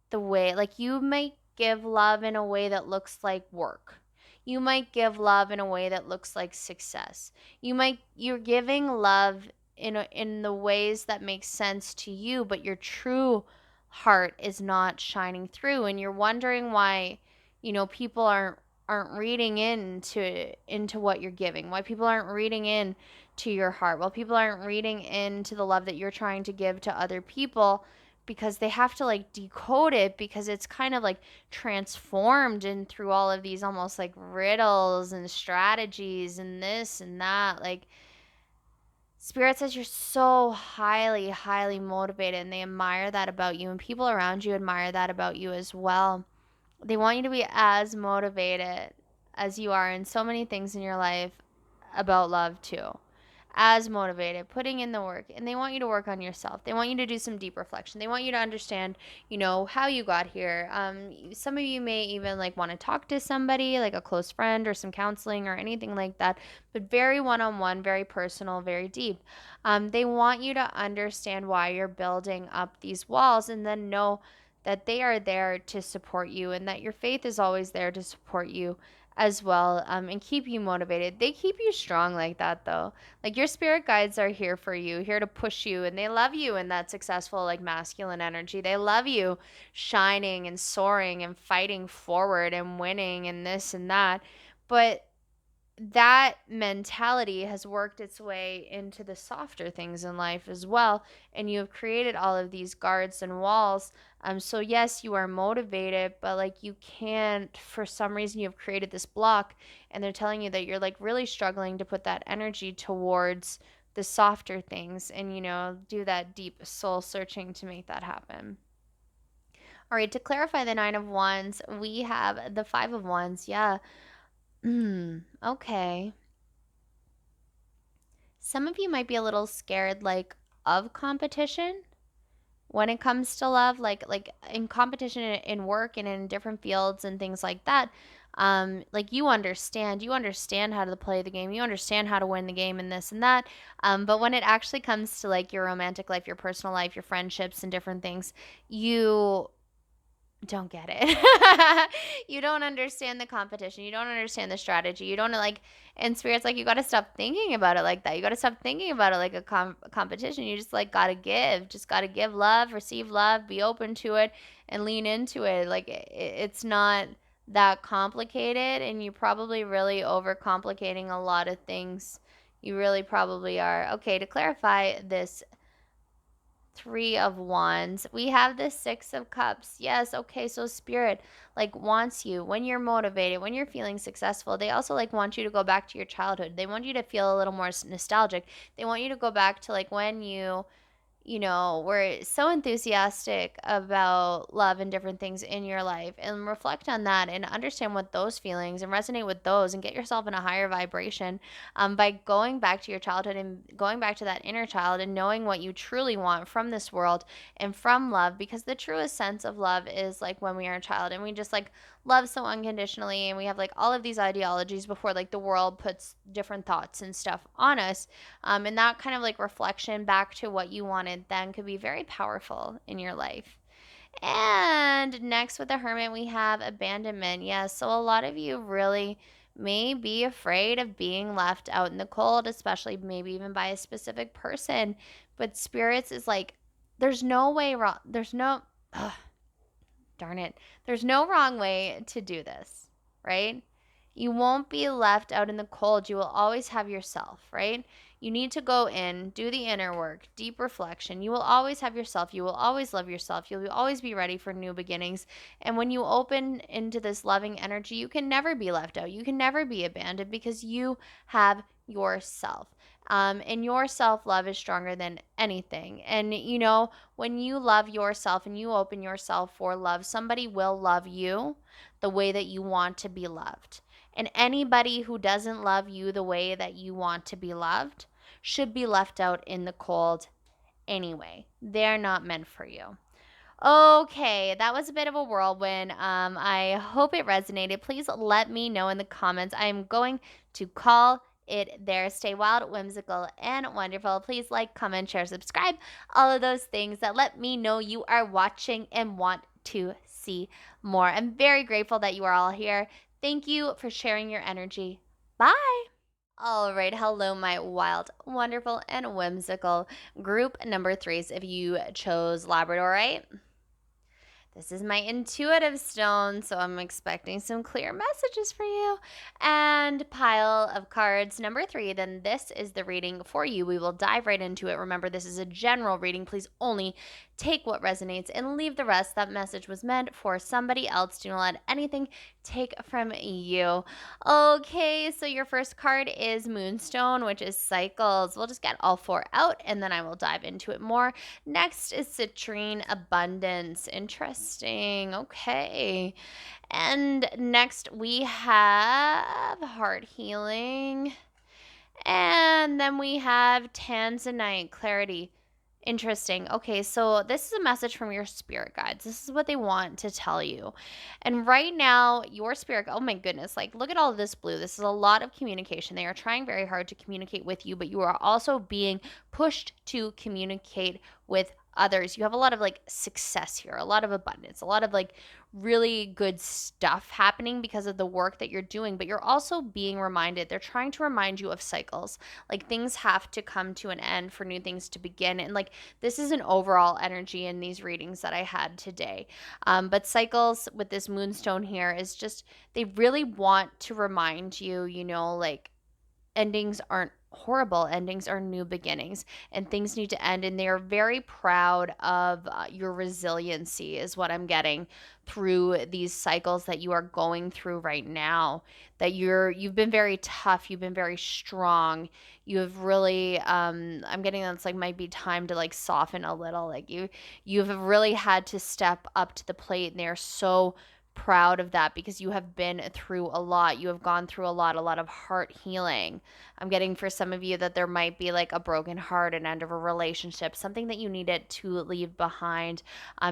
the way, like you might give love in a way that looks like work. You might give love in a way that looks like success. You're giving love in the ways that make sense to you, but your true heart is not shining through and you're wondering why, people aren't reading into what you're giving. Why people aren't reading in to your heart. While people aren't reading into the love that you're trying to give to other people, because they have to like decode it because it's kind of like transformed in through all of these almost like riddles and strategies and this and that. Like spirit says you're so highly motivated and they admire that about you and people around you admire that about you as well. They want you to be as motivated as you are in so many things in your life about love too, as motivated, putting in the work, and they want you to work on yourself. They want you to do some deep reflection. They want you to understand, how you got here. Some of you may even like want to talk to somebody, like a close friend or some counseling or anything like that, but very one-on-one, very personal, very deep. They want you to understand why you're building up these walls and then know that they are there to support you and that your faith is always there to support you as well, and keep you motivated. They keep you strong like that, though. Like your spirit guides are here for you, here to push you, and they love you in that successful, like masculine energy. They love you shining and soaring and fighting forward and winning and this and that. But that mentality has worked its way into the softer things in life as well. And you have created all of these guards and walls. So yes, you are motivated, but like you can't, for some reason, you have created this block, and they're telling you that you're like really struggling to put that energy towards the softer things and, do that deep soul searching to make that happen. All right, to clarify the Nine of Wands, we have the Five of Wands. Yeah. Okay. Some of you might be a little scared like of competition when it comes to love, like in competition in work and in different fields and things like that. Like you understand how to play the game, you understand how to win the game and this and that. But when it actually comes to like your romantic life, your personal life, your friendships and different things, you don't get it. You don't understand the competition. You don't understand the strategy. You don't like, and spirit's like, you got to stop thinking about it like that. You got to stop thinking about it like a competition. You just like got to give. Just got to give love, receive love, be open to it, and lean into it. Like it's not that complicated, and you're probably really overcomplicating a lot of things. You really probably are. Okay, to clarify this Three of Wands. We have the Six of Cups. Yes, okay, so spirit like wants you when you're motivated, when you're feeling successful. They also like want you to go back to your childhood. They want you to feel a little more nostalgic. They want you to go back to like when we're so enthusiastic about love and different things in your life, and reflect on that and understand what those feelings and resonate with those and get yourself in a higher vibration, by going back to your childhood and going back to that inner child and knowing what you truly want from this world and from love, because the truest sense of love is like when we are a child and we just like love so unconditionally, and we have like all of these ideologies before like the world puts different thoughts and stuff on us, and that kind of like reflection back to what you wanted then could be very powerful in your life. And next with the Hermit, we have abandonment. Yes, so a lot of you really may be afraid of being left out in the cold, especially maybe even by a specific person. But spirits is like, there's no way wrong. Ugh, darn it. There's no wrong way to do this, right? You won't be left out in the cold. You will always have yourself, right? You need to go in, do the inner work, deep reflection. You will always have yourself. You will always love yourself. You'll always be ready for new beginnings. And when you open into this loving energy, you can never be left out. You can never be abandoned because you have yourself. And your self love is stronger than anything. And when you love yourself and you open yourself for love, somebody will love you the way that you want to be loved. And anybody who doesn't love you the way that you want to be loved should be left out in the cold anyway. They're not meant for you. Okay, that was a bit of a whirlwind. I hope it resonated. Please let me know in the comments. I'm going to call it there. Stay wild, whimsical, and wonderful. Please like, comment, share, subscribe. All of those things that let me know you are watching and want to see more. I'm very grateful that you are all here. Thank you for sharing your energy. Bye. All right. Hello, my wild, wonderful, and whimsical group number threes. If you chose Labrador, right? This is my intuitive stone, so I'm expecting some clear messages for you. And pile of cards number three, then this is the reading for you. We will dive right into it. Remember, this is a general reading. Please only take what resonates and leave the rest. That message was meant for somebody else. Do not let anything take from you. Okay, so your first card is Moonstone, which is cycles. We'll just get all four out and then I will dive into it more. Next is Citrine, abundance. Interesting. Okay. And next we have heart healing. And then we have Tanzanite, clarity. Interesting. Okay, so this is a message from your spirit guides. This is what they want to tell you. And right now, your spirit, oh my goodness, like look at all of this blue. This is a lot of communication. They are trying very hard to communicate with you, but you are also being pushed to communicate with others. You have a lot of like success here, a lot of abundance, a lot of like really good stuff happening because of the work that you're doing, but you're also being reminded. They're trying to remind you of cycles. Like things have to come to an end for new things to begin. And like this is an overall energy in these readings that I had today. But cycles with this moonstone here is just, they really want to remind you, like endings aren't horrible. Endings are new beginnings, and things need to end. And they are very proud of your resiliency, is what I'm getting through these cycles that you are going through right now. That you've been very tough, you've been very strong. You have really, I'm getting that's like might be time to like soften a little. Like you've really had to step up to the plate, and they're so proud of that because you have been through a lot. You have gone through a lot of heart healing. I'm getting for some of you that there might be like a broken heart, an end of a relationship, something that you needed to leave behind,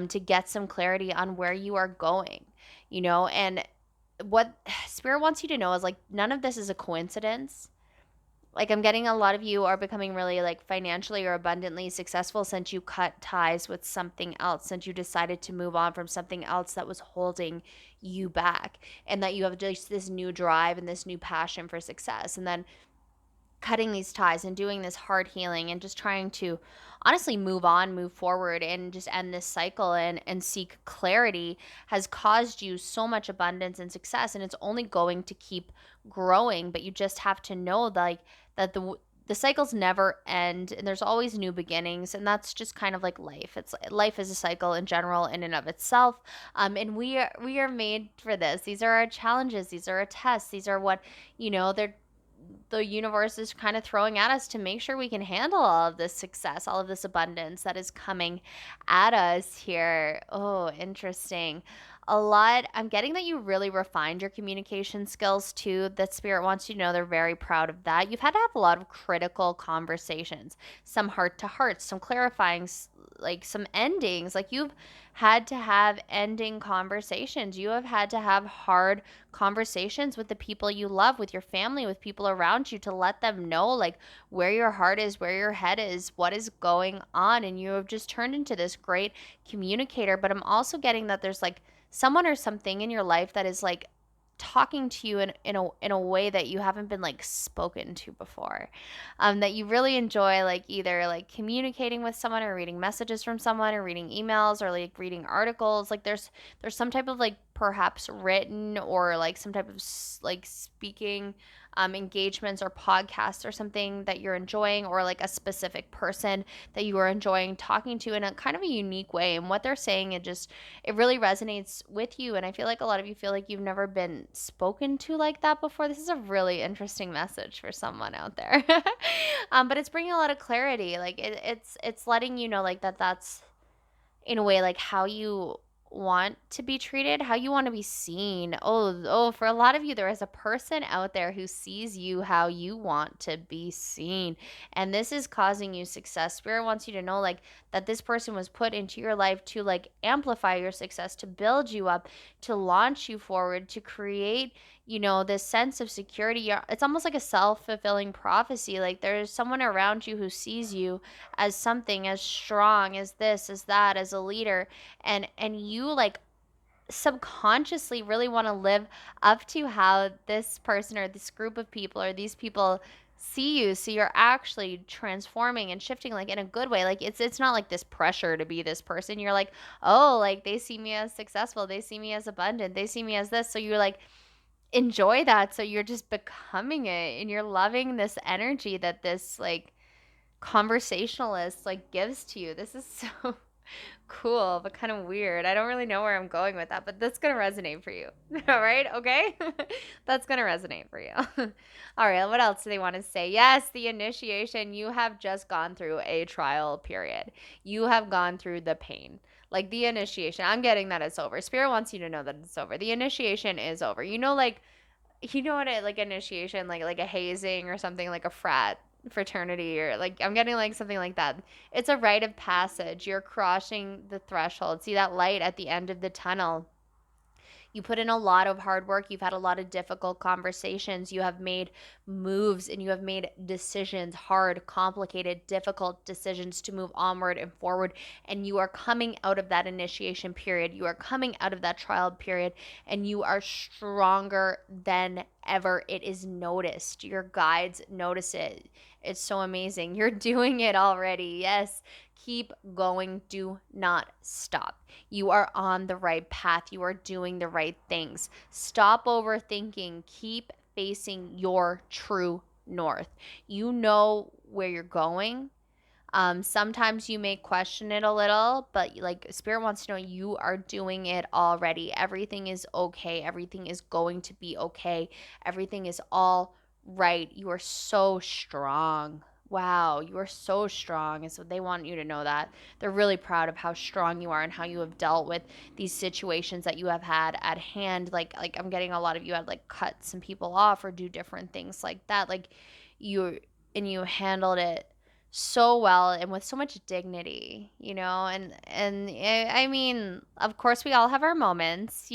to get some clarity on where you are going, and what Spirit wants you to know is like none of this is a coincidence. Like I'm getting a lot of you are becoming really like financially or abundantly successful since you cut ties with something else, since you decided to move on from something else that was holding you back, and that you have just this new drive and this new passion for success. And then cutting these ties and doing this hard healing and just trying to honestly move on, move forward, and just end this cycle and seek clarity has caused you so much abundance and success, and it's only going to keep growing. But you just have to know like that the cycles never end, and there's always new beginnings, and that's just kind of like life. It's life is a cycle in general in and of itself. And we are made for this. These are our challenges, these are our tests, these are what, they're the universe is kind of throwing at us to make sure we can handle all of this success, all of this abundance that is coming at us here. Oh, interesting. A lot. I'm getting that you really refined your communication skills too. That Spirit wants you to know they're very proud of that. You've had to have a lot of critical conversations, some heart to heart, some clarifying, like some endings. Like you've had to have ending conversations. You have had to have hard conversations with the people you love, with your family, with people around you, to let them know like where your heart is, where your head is, what is going on. And you have just turned into this great communicator. But I'm also getting that there's like someone or something in your life that is like talking to you in a way that you haven't been like spoken to before, that you really enjoy, like either like communicating with someone or reading messages from someone or reading emails or like reading articles. Like there's some type of like perhaps written or like some type of like speaking engagements or podcasts or something that you're enjoying, or like a specific person that you are enjoying talking to in a kind of a unique way. And what they're saying, it really resonates with you. And I feel like a lot of you feel like you've never been spoken to like that before. This is a really interesting message for someone out there. But it's bringing a lot of clarity. Like it's letting you know like that's in a way like how you want to be treated, how you want to be seen. Oh, for a lot of you, there is a person out there who sees you how you want to be seen. And this is causing you success. Spirit wants you to know like that this person was put into your life to like amplify your success, to build you up, to launch you forward, to create, this sense of security. It's almost like a self-fulfilling prophecy. Like there's someone around you who sees you as something as strong as this, as that, as a leader, and you like subconsciously really want to live up to how this person or this group of people or these people see you. So you're actually transforming and shifting like in a good way. Like it's not like this pressure to be this person. You're like, oh, like they see me as successful, they see me as abundant, they see me as this. So you're like enjoy that. So you're just becoming it, and you're loving this energy that this like conversationalist like gives to you. This is so cool, but kind of weird. I don't really know where I'm going with that, but that's going to resonate for you. All right? Okay? That's going to resonate for you. All right, what else do they want to say? Yes, the initiation. You have just gone through a trial period. You have gone through the pain. Like the initiation. I'm getting that it's over. Spirit wants you to know that it's over. The initiation is over. Like what it like initiation, like a hazing or something, like a frat fraternity, or like I'm getting like something like that. It's a rite of passage. You're crossing the threshold. See that light at the end of the tunnel. You put in a lot of hard work. You've had a lot of difficult conversations. You have made moves and you have made decisions, hard, complicated, difficult decisions to move onward and forward. And you are coming out of that initiation period. You are coming out of that trial period and you are stronger than ever. It is noticed. Your guides notice it. It's so amazing. You're doing it already. Yes. Keep going. Do not stop. You are on the right path. You are doing the right things. Stop overthinking. Keep facing your true north. You know where you're going. Sometimes you may question it a little, but like Spirit wants to know you are doing it already. Everything is okay. Everything is going to be okay. Everything is all right. You are so strong. Wow, you are so strong. And so they want you to know that. They're really proud of how strong you are and how you have dealt with these situations that you have had at hand. Like I'm getting a lot of you had like cut some people off or do different things like that. Like you you handled it so well and with so much dignity, I mean, of course we all have our moments,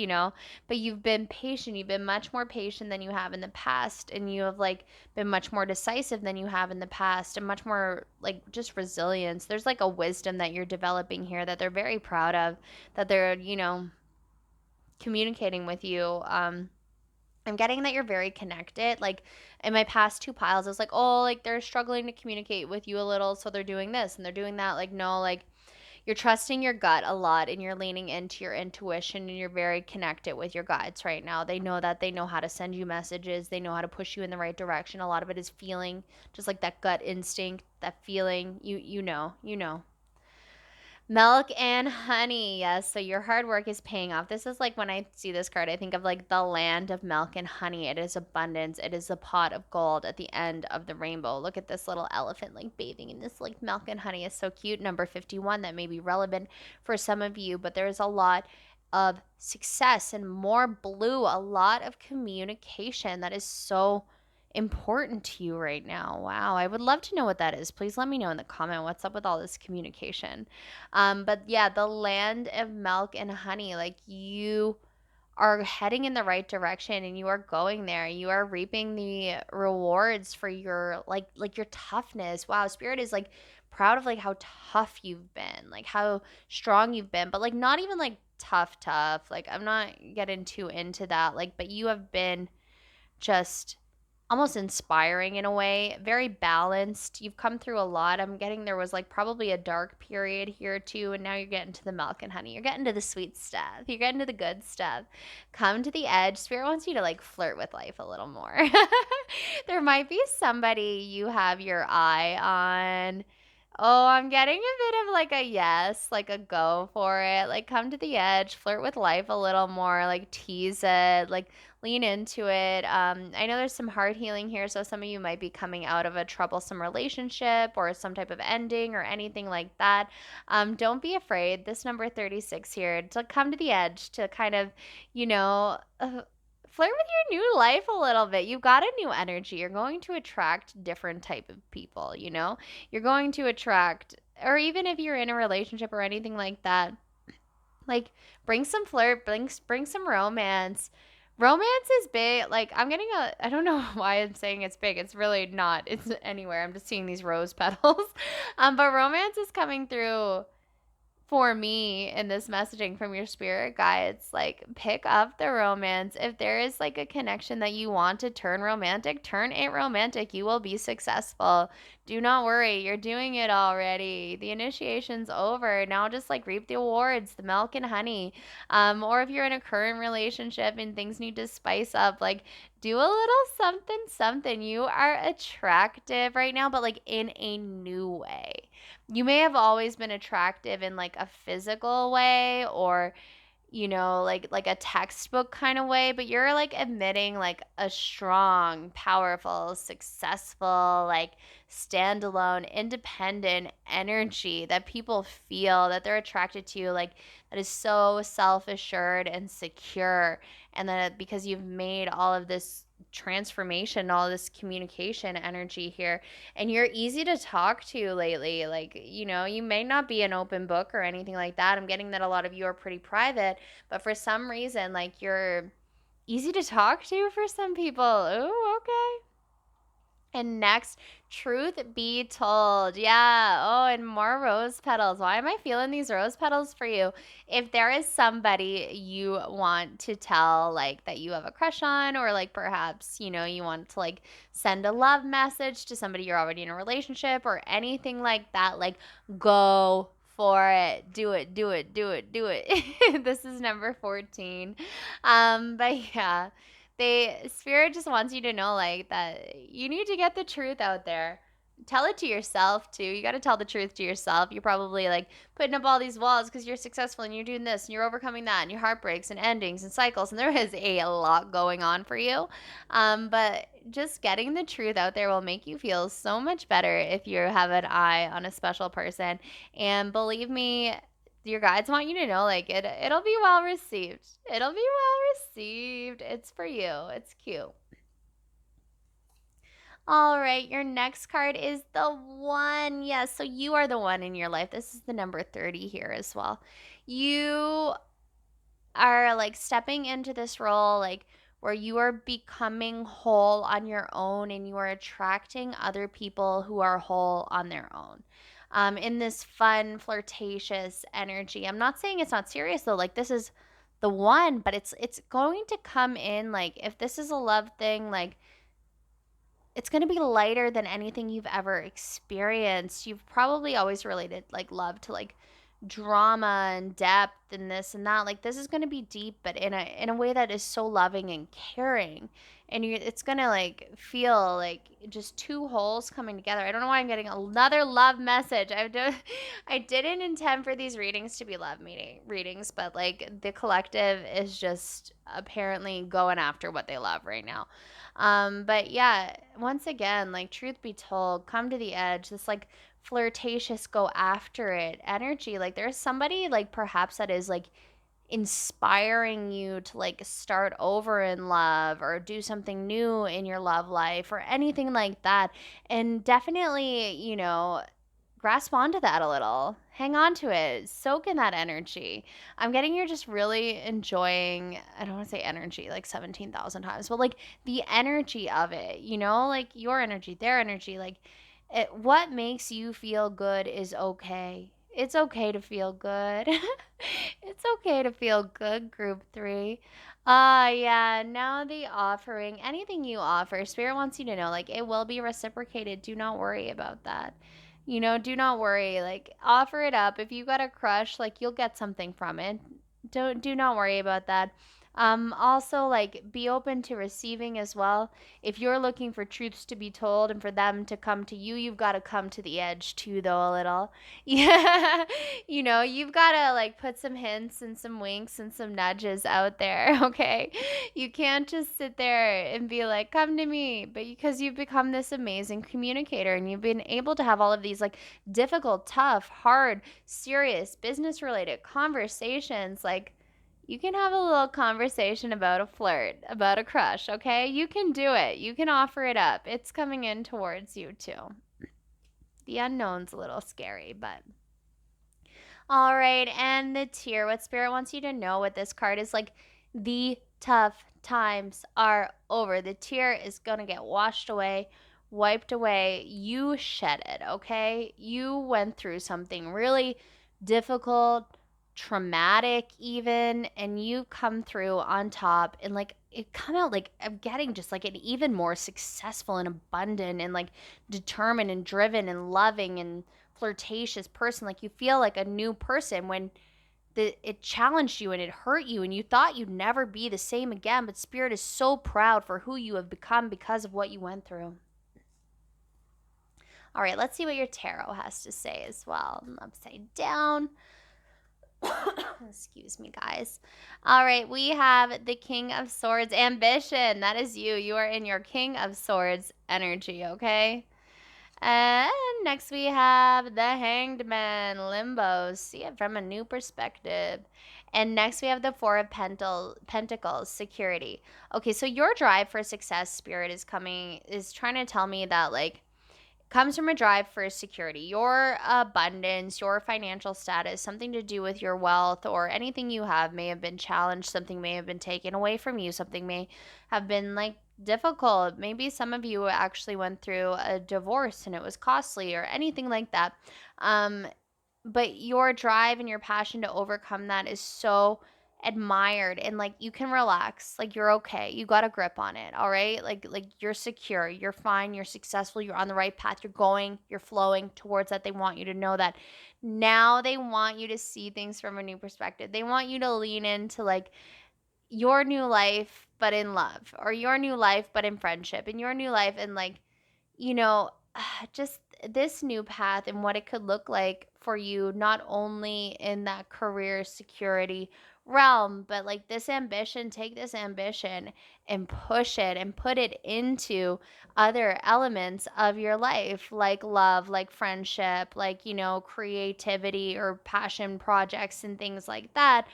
but you've been patient. You've been much more patient than you have in the past, and you have like been much more decisive than you have in the past, and much more like just resilience. There's like a wisdom that you're developing here that they're very proud of, that they're, communicating with you. I'm getting that you're very connected. Like in my past two piles, I was like, oh, like they're struggling to communicate with you a little, so they're doing this and they're doing that. Like, no, like you're trusting your gut a lot and you're leaning into your intuition and you're very connected with your guides right now. They know that, they know how to send you messages, they know how to push you in the right direction. A lot of it is feeling, just like that gut instinct, that feeling. You know. Milk and honey. Yes. So your hard work is paying off. This is like when I see this card, I think of like the land of milk and honey. It is abundance. It is a pot of gold at the end of the rainbow. Look at this little elephant like bathing in this like milk and honey. Is so cute. Number 51, that may be relevant for some of you, but there's a lot of success and more blue, a lot of communication that is so important to you right now. Wow. I would love to know what that is. Please let me know in the comment what's up with all this communication. But yeah, the land of milk and honey, like you are heading in the right direction and you are going there. You are reaping the rewards for your like your toughness. Wow, Spirit is like proud of like how tough you've been, like how strong you've been, but like not even like tough. Like I'm not getting too into that. Like, but you have been just almost inspiring in a way, very balanced. You've come through a lot. I'm getting there was like probably a dark period here too, and now you're getting to the milk and honey. You're getting to the sweet stuff. You're getting to the good stuff. Come to the edge. Spirit wants you to like flirt with life a little more. There might be somebody you have your eye on. Oh, I'm getting a bit of like a yes, like a go for it. Like come to the edge, flirt with life a little more, like tease it, like lean into it. I know there's some heart healing here, so some of you might be coming out of a troublesome relationship or some type of ending or anything like that. Don't be afraid. This number 36 here to come to the edge to kind of, you know, flirt with your new life a little bit. You've got a new energy. You're going to attract different type of people, You're going to attract, or even if you're in a relationship or anything like that, like bring some flirt, bring some romance. Romance is big. Like I don't know why I'm saying it's big. It's really not. It's anywhere. I'm just seeing these rose petals. But romance is coming through for me in this messaging from your spirit guides. Like pick up the romance. If there is like a connection that you want to turn romantic, turn it romantic. You will be successful. Do not worry, you're doing it already. The initiation's over. Now just like reap the awards, the milk and honey. Or if you're in a current relationship and things need to spice up, like do a little something. You are attractive right now, but like in a new way. You may have always been attractive in like a physical way, or like a textbook kind of way, but you're like admitting like a strong, powerful, successful, like standalone, independent energy that people feel, that they're attracted to, like that is so self-assured and secure. And that because you've made all of transformation, all this communication energy here. And you're easy to talk to lately. Like, you may not be an open book or anything like that. I'm getting that a lot of you are pretty private, but for some reason, like, you're easy to talk to for some people. Oh, okay. And next, truth be told. Yeah. Oh, and more rose petals. Why am I feeling these rose petals for you? If there is somebody you want to tell, like, that you have a crush on, or like perhaps, you want to like send a love message to somebody you're already in a relationship or anything like that, like, go for it. Do it, do it, do it, do it. This is number 14. But yeah, spirit just wants you to know, like, that you need to get the truth out there. Tell it to yourself too. You got to tell the truth to yourself. You're probably like putting up all these walls because you're successful and you're doing this and you're overcoming that and your heartbreaks and endings and cycles, and there is a lot going on for you. But just getting the truth out there will make you feel so much better if you have an eye on a special person. And believe me, your guides want you to know, like, it'll be well received. It'll be well received. It's for you. It's cute. All right, your next card is the one. Yes, so you are the one in your life. This is the number 30 here as well. You are like stepping into this role, like, where you are becoming whole on your own and you are attracting other people who are whole on their own. In this fun, flirtatious energy. I'm not saying it's not serious though. Like, this is the one, but it's going to come in, like, if this is a love thing, like, it's going to be lighter than anything you've ever experienced. You've probably always related like love to like drama and depth and this and that. Like, this is going to be deep, but in a way that is so loving and caring. And it's going to like feel like just two wholes coming together. I don't know why I'm getting another love message. I didn't intend for these readings to be love readings, but like the collective is just apparently going after what they love right now. But yeah, once again, like, truth be told, come to the edge. This like flirtatious, go after it energy. Like, there's somebody like perhaps that is like inspiring you to like start over in love or do something new in your love life or anything like that. And definitely, grasp onto that a little. Hang on to it. Soak in that energy. I'm getting you're just really enjoying, I don't want to say energy like 17,000 times, but like the energy of it, like your energy, their energy. Like, what makes you feel good is okay. It's okay to feel good. It's okay to feel good, group 3. Yeah, now the offering, anything you offer, Spirit wants you to know, like, it will be reciprocated. Do not worry about that. Do not worry. Like, offer it up. If you got a crush, like, you'll get something from it. Do not worry about that. Also, like, be open to receiving as well. If you're looking for truths to be told and for them to come to you, you've got to come to the edge too, though, a little. Yeah. You've got to like put some hints and some winks and some nudges out there, okay? You can't just sit there and be like, come to me, but because you've become this amazing communicator and you've been able to have all of these like difficult, tough, hard, serious, business related conversations, like, you can have a little conversation about a flirt, about a crush, okay? You can do it. You can offer it up. It's coming in towards you too. The unknown's a little scary, but all right. And the tear. What Spirit wants you to know with this card is like, the tough times are over. The tear is going to get washed away, wiped away. You shed it, okay? You went through something really difficult, traumatic even, and you come through on top, and like it come out like I'm getting just like an even more successful and abundant and like determined and driven and loving and flirtatious person. Like, you feel like a new person when it challenged you and it hurt you and you thought you'd never be the same again, but Spirit is so proud for who you have become because of what you went through. All right, let's see what your tarot has to say as well. Upside down. Excuse me, guys. All right, we have the King of Swords, ambition. That is you. You are in your King of Swords energy, okay? And next we have the Hanged Man, limbo. See it from a new perspective. And next we have the Four of Pentacles, security. Okay, so your drive for success, Spirit, is trying to tell me that like comes from a drive for security. Your abundance, your financial status, something to do with your wealth or anything you have may have been challenged, something may have been taken away from you, something may have been like difficult. Maybe some of you actually went through a divorce and it was costly or anything like that. Um, but your drive and your passion to overcome that is so admired, and like you can relax, like you're okay, you got a grip on it, all right, like you're secure, you're fine, you're successful, you're on the right path, you're going, you're flowing towards that. They want you to know that. Now they want you to see things from a new perspective. They want you to lean into like your new life but in love, or your new life but in friendship, and your new life and like, you know, just this new path and what it could look like for you, not only in that career security realm, but like this ambition, take this ambition and push it and put it into other elements of your life, like love, like friendship, like, you know, creativity or passion projects and things like that.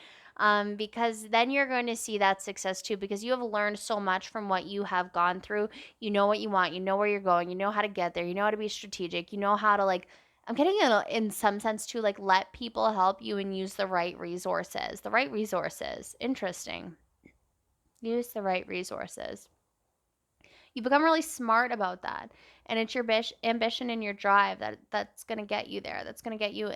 Because then you're going to see that success too, because you have learned so much from what you have gone through. You know what you want, you know where you're going, you know how to get there, you know how to be strategic, you know how to like, I'm getting in some sense to like let people help you and use the right resources. The right resources. Interesting. Use the right resources. You become really smart about that, and it's your ambition and your drive that's going to get you there, that's going to get you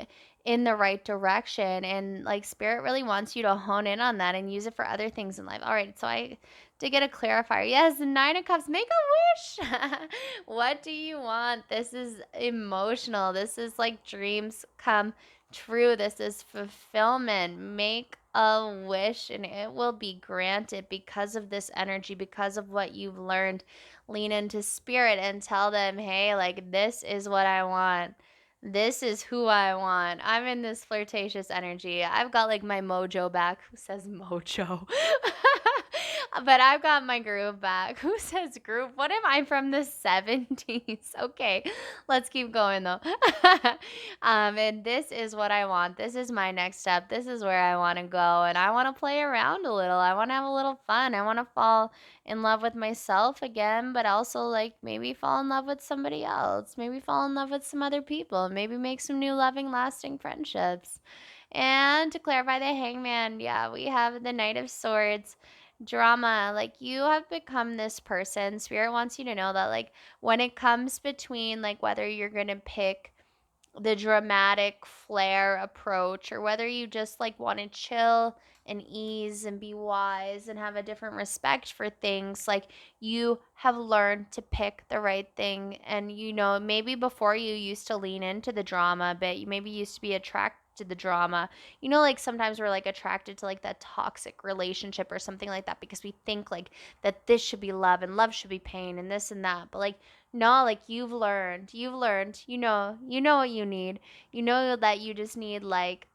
in the right direction. And like Spirit really wants you to hone in on that and use it for other things in life. All right, so I did get a clarifier. Yes, the Nine of Cups, make a wish. What do you want? This is emotional, this is like dreams come true, this is fulfillment. Make a wish and it will be granted because of this energy, because of what you've learned. Lean into Spirit and tell them, hey, like, this is what I want. This is who I want. I'm in this flirtatious energy. I've got like my mojo back. Who says mojo? But I've got my groove back. Who says groove? What am I, from the 70s? Okay, let's keep going though. And this is what I want. This is my next step. This is where I want to go. And I want to play around a little. I want to have a little fun. I want to fall in love with myself again, but also like maybe fall in love with somebody else, maybe fall in love with some other people, maybe make some new loving, lasting friendships. And to clarify the Hangman, yeah, we have the Knight of Swords. Drama, like you have become this person. Spirit wants you to know that, like, when it comes between, like, whether you're gonna pick the dramatic flair approach or whether you just like want to chill and ease and be wise and have a different respect for things, like you have learned to pick the right thing. And you know, maybe before you used to lean into the drama, but you maybe used to be attracted to the drama. You know, like sometimes we're like attracted to like that toxic relationship or something like that because we think like that this should be love and love should be pain and this and that. But like, no, like you've learned, you know what you need. You know that you just need like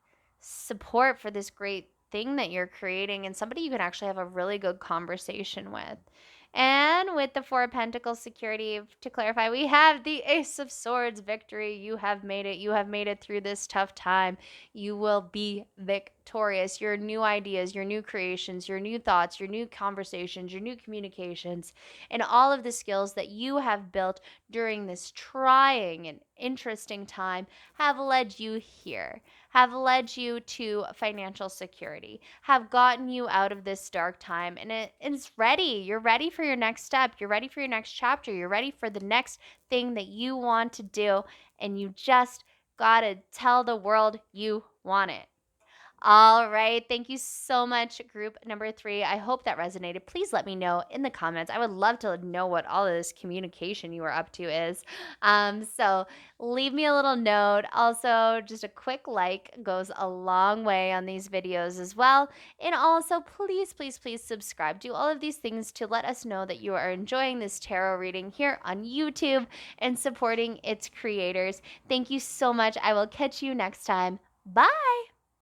support for this great thing that you're creating and somebody you can actually have a really good conversation with. And with the Four of Pentacles, security, to clarify, we have the Ace of Swords, victory. You have made it. You have made it through this tough time. You will be victorious. Your new ideas, your new creations, your new thoughts, your new conversations, your new communications, and all of the skills that you have built during this trying and interesting time have led you here, have led you to financial security, have gotten you out of this dark time, and it's ready. You're ready for your next step. You're ready for your next chapter. You're ready for the next thing that you want to do, and you just got to tell the world you want it. All right. Thank you so much, group number 3. I hope that resonated. Please let me know in the comments. I would love to know what all of this communication you are up to is. So leave me a little note. Also, just a quick like goes a long way on these videos as well. And also, please, please, please subscribe. Do all of these things to let us know that you are enjoying this tarot reading here on YouTube and supporting its creators. Thank you so much. I will catch you next time. Bye.